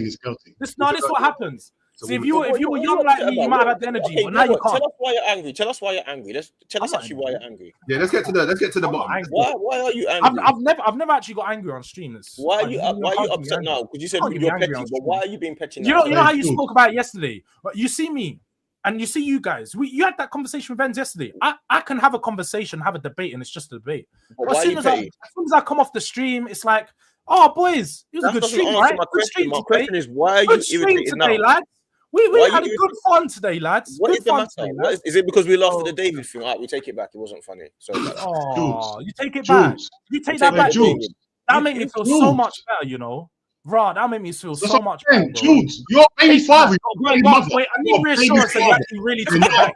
It's a girl thing. This is what happens. See, if you were young like me, you might have had the energy, but now you can't. Tell us why you're angry. Tell us why you're angry. Tell us actually why you're angry. Yeah, let's get to the bottom. Why are you angry? I've never actually got angry on stream. Why are you upset now? Because you said you're petty, but why are you being petty now? You know how you spoke about it yesterday. But you see me, and you see you guys. You had that conversation with Benz yesterday. I can have a conversation, have a debate, and it's just a debate. But as soon as I come off the stream, it's like, oh boys, it was a good stream, right? My question is, why are you irritated now, lads? We had a good fun today, lads. What is the matter? Is it because we laughed at the David thing? All right, we take it back. It wasn't funny. So, you take it back. You take that back. That made me feel so much better, you know. Bro, that made me feel so much better, bro. Jules, your baby father. Wait, I need reassurance that you actually really took it back.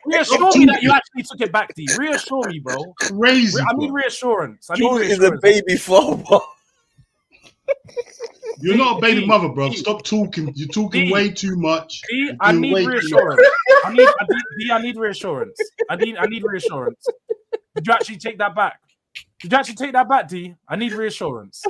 Reassure me that you actually took it back, D. Reassure me, bro. Crazy. I need reassurance. Jules is a baby father. You're not a baby mother, bro. Stop talking. You're talking way too much. I need reassurance. I need reassurance. I need reassurance. Did you actually take that back? Did you actually take that back, D? I need reassurance.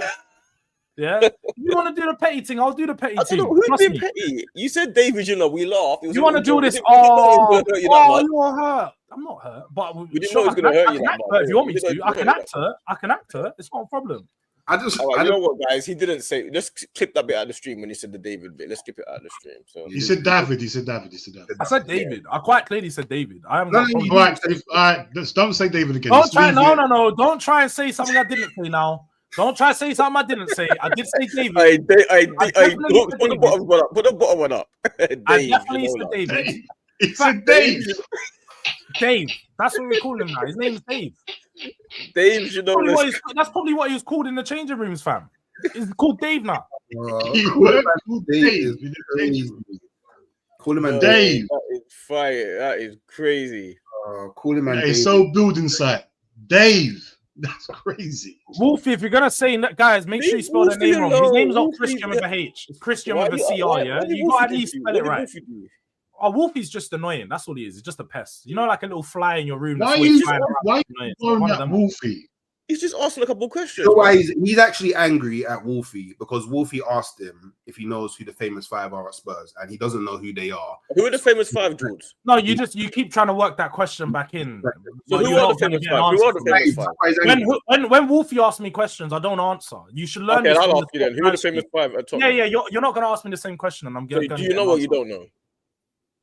Yeah, you want to do the petty thing? I'll do the petty thing. Who's been petty? You said David, you know, we laughed. You want to do this? Oh, you're hurt. I'm not hurt, but we didn't know it was going to hurt you. If you want me to, I can act her. I can act her. It's not a problem. You know what, guys? He didn't say. Let's clip that bit out of the stream when he said the David bit. Let's skip it out of the stream. So he said David. I said David. I quite clearly said David. I am. All right. Don't say David again. Don't try. No. Don't try and say something I didn't say now. Don't try to say something I didn't say. I did say David. Put the bottom one up. Put the bottom one up. I definitely said David. He said Dave. Dave. That's what we call him now. His name is Dave. Dave, you know. That's probably what he was called in the changing rooms, fam. He's called Dave now. Dave. Call him and Dave. That is fire. That is crazy. Call him and Dave. It's so building site. Dave. That's crazy. Wolfie, if you're gonna say that, guys, make sure you spell the name wrong. His name's not Christian with a H. It's Christian with a CR, yeah? You gotta at least spell it right. Oh, Wolfie's just annoying. That's all he is. He's just a pest. You know, like a little fly in your room. Why are you throwing that Wolfie? He's just asking a couple of questions. You know why he's actually angry at Wolfie? Because Wolfie asked him if he knows who the famous five are at Spurs, and he doesn't know who they are. Who are the famous five, George? No, you keep trying to work that question back in. So who are the famous five? Who are the famous five? When Wolfie asks me questions, I don't answer. You should learn. Okay, I'll ask you then. Who are the famous five at top? Yeah. You're not going to ask me the same question, and I'm going. Do you know what you don't know?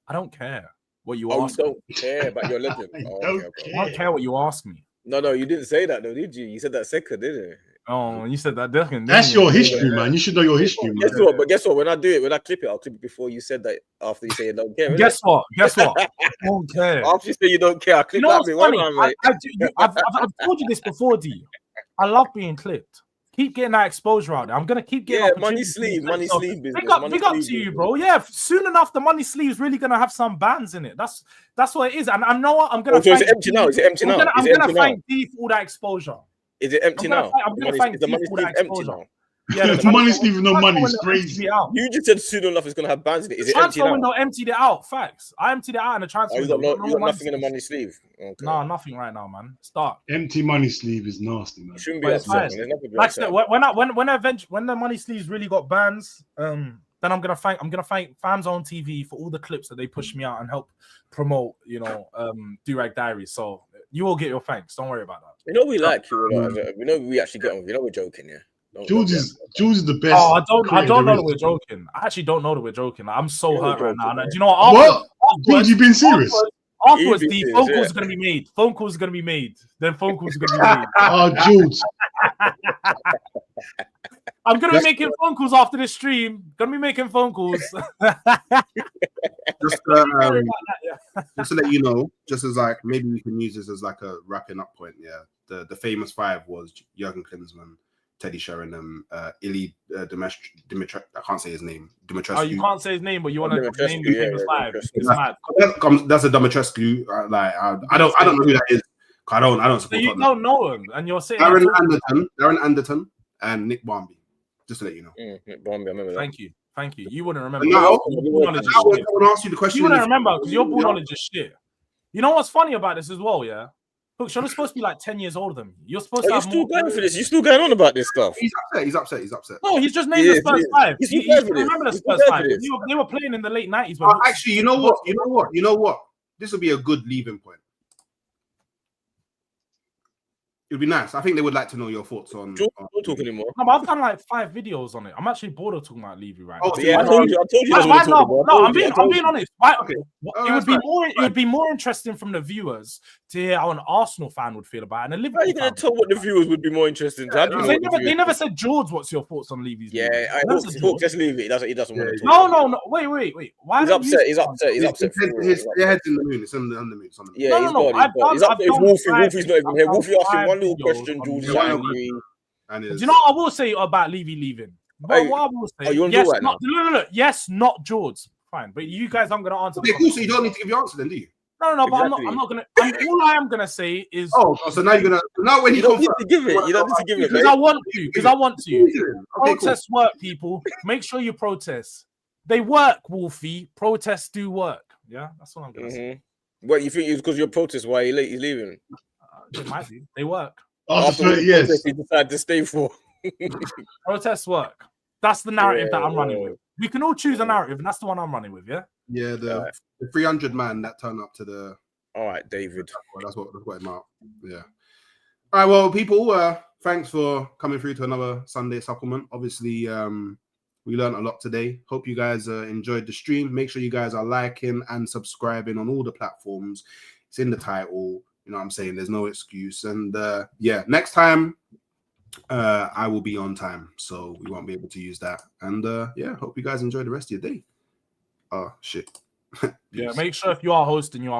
I don't care what you ask. You don't care about your legend. I don't care what you ask me. No, you didn't say that though, did you? You said that second, didn't you? Oh, you said that. That's your history, man. You should know your history, man. Guess what? When I clip it, I'll clip it before you said that. After you say you don't care. Guess what? I don't care. After you say you don't care, I'll clip that bit. I've told you this before, D. I love being clipped. Keep getting that exposure out there. I'm gonna keep getting money sleeve business. Big up to you, bro. Yeah, soon enough, the money sleeve is really gonna have some bands in it. That's what it is. And I know what I'm gonna. Is it empty now? Is it empty now? I'm gonna thank D for all that exposure. Is it empty now? I'm gonna thank D for all that exposure. Yeah, the money sleeve with no money is crazy. You just said soon enough it's gonna have bands in it. Is it empty now? Transfer window emptied it out. Facts. I emptied it out in the transfer window. You got nothing in the money sleeve. Okay. No, nothing right now, man. Start. Empty money sleeve is nasty, man. You shouldn't be upset. Like when the money sleeves really got bans, then I'm gonna thank FamZone TV for all the clips that they push me out and help promote, Do-Rag Diaries. So you will get your thanks. Don't worry about that. You know we like you. We know we actually get on. You know we're joking, yeah. Jules is the best. Oh, I don't know that we're joking. I actually don't know that we're joking. I'm so hurt right now. Do you know what? Jules, you been serious? Afterwards, the phone calls are going to be made. Phone calls are going to be made. Then phone calls are going to be made. Oh, Jules. I'm going to be making phone calls after this stream. Going to be making phone calls. Just to let you know, just as like, maybe we can use this as like a wrapping up point. Yeah. The famous five was Jurgen Klinsmann, Teddy Sheringham, Ili Dimitrescu. I can't say his name. Dimitrescu. Oh, you can't say his name, but you want to name the famous five. That's a Dimitrescu. I don't know who that is. I don't support. So you don't know him, and you're saying Darren Anderton, and Nick Barmby. Just to let you know. Nick Barmby, I remember that. Thank you. You wouldn't remember. No, I want to ask you the question. You wouldn't remember because your ball knowledge is shit. You know what's funny about this as well, yeah? Look, Sean is supposed to be like 10 years older than me. You're supposed to have still going for this. You're still going on about this stuff. He's upset. No, he's just named the Spurs 5. He remember the Spurs 5. They were playing in the late 90s. Actually, you know what? This will be a good leaving point. It'd be nice. I think they would like to know your thoughts on. Don't talk anymore. No, but I've done like 5 videos on it. I'm actually bored of talking about Levy right now. Oh, yeah, I told you. I'm being honest. It would be more interesting from the viewers to hear how an Arsenal fan would feel about it. And how are you going to tell what the viewers would be more interested in? They never said, George, what's your thoughts on Levy's? Yeah, just leave it. He doesn't want to talk. No. Wait. Why he's upset. He's upset. His head's in the moon. It's on the moon. Yeah, he's upset. Wolfie's not even here. Wolfie asked him one little question, George. Do you know what I will say about Levy leaving? But what I will say, you on yes, right now? Look, yes, not George. Fine, but you guys, I'm gonna answer. Okay, cool. So you don't need to give your answer then, do you? No, but I'm not gonna. All I am gonna say is. Oh, so now you're gonna. Now when you don't need to give it. You don't need to give it. Because I want to. Because I want to. Okay, Protests work, people. Make sure you protest. They work, Wolfie. Protests do work. Yeah, that's what I'm gonna say. What you think it's because you're protest? Why he's leaving? They might be. They work. After 30 years, he decided to stay for. Protests work. That's the narrative that I'm running with. We can all choose a narrative, and that's the one I'm running with. Yeah. Yeah, the 300 man that turned up to the. All right, David. That's what it marked. Yeah. All right, well, people, thanks for coming through to another Sunday supplement. Obviously, we learned a lot today. Hope you guys enjoyed the stream. Make sure you guys are liking and subscribing on all the platforms. It's in the title. You know what I'm saying? There's no excuse. And yeah, next time I will be on time, so we won't be able to use that. And yeah, hope you guys enjoy the rest of your day. Oh shit. Yeah, make sure if you are hosting, you are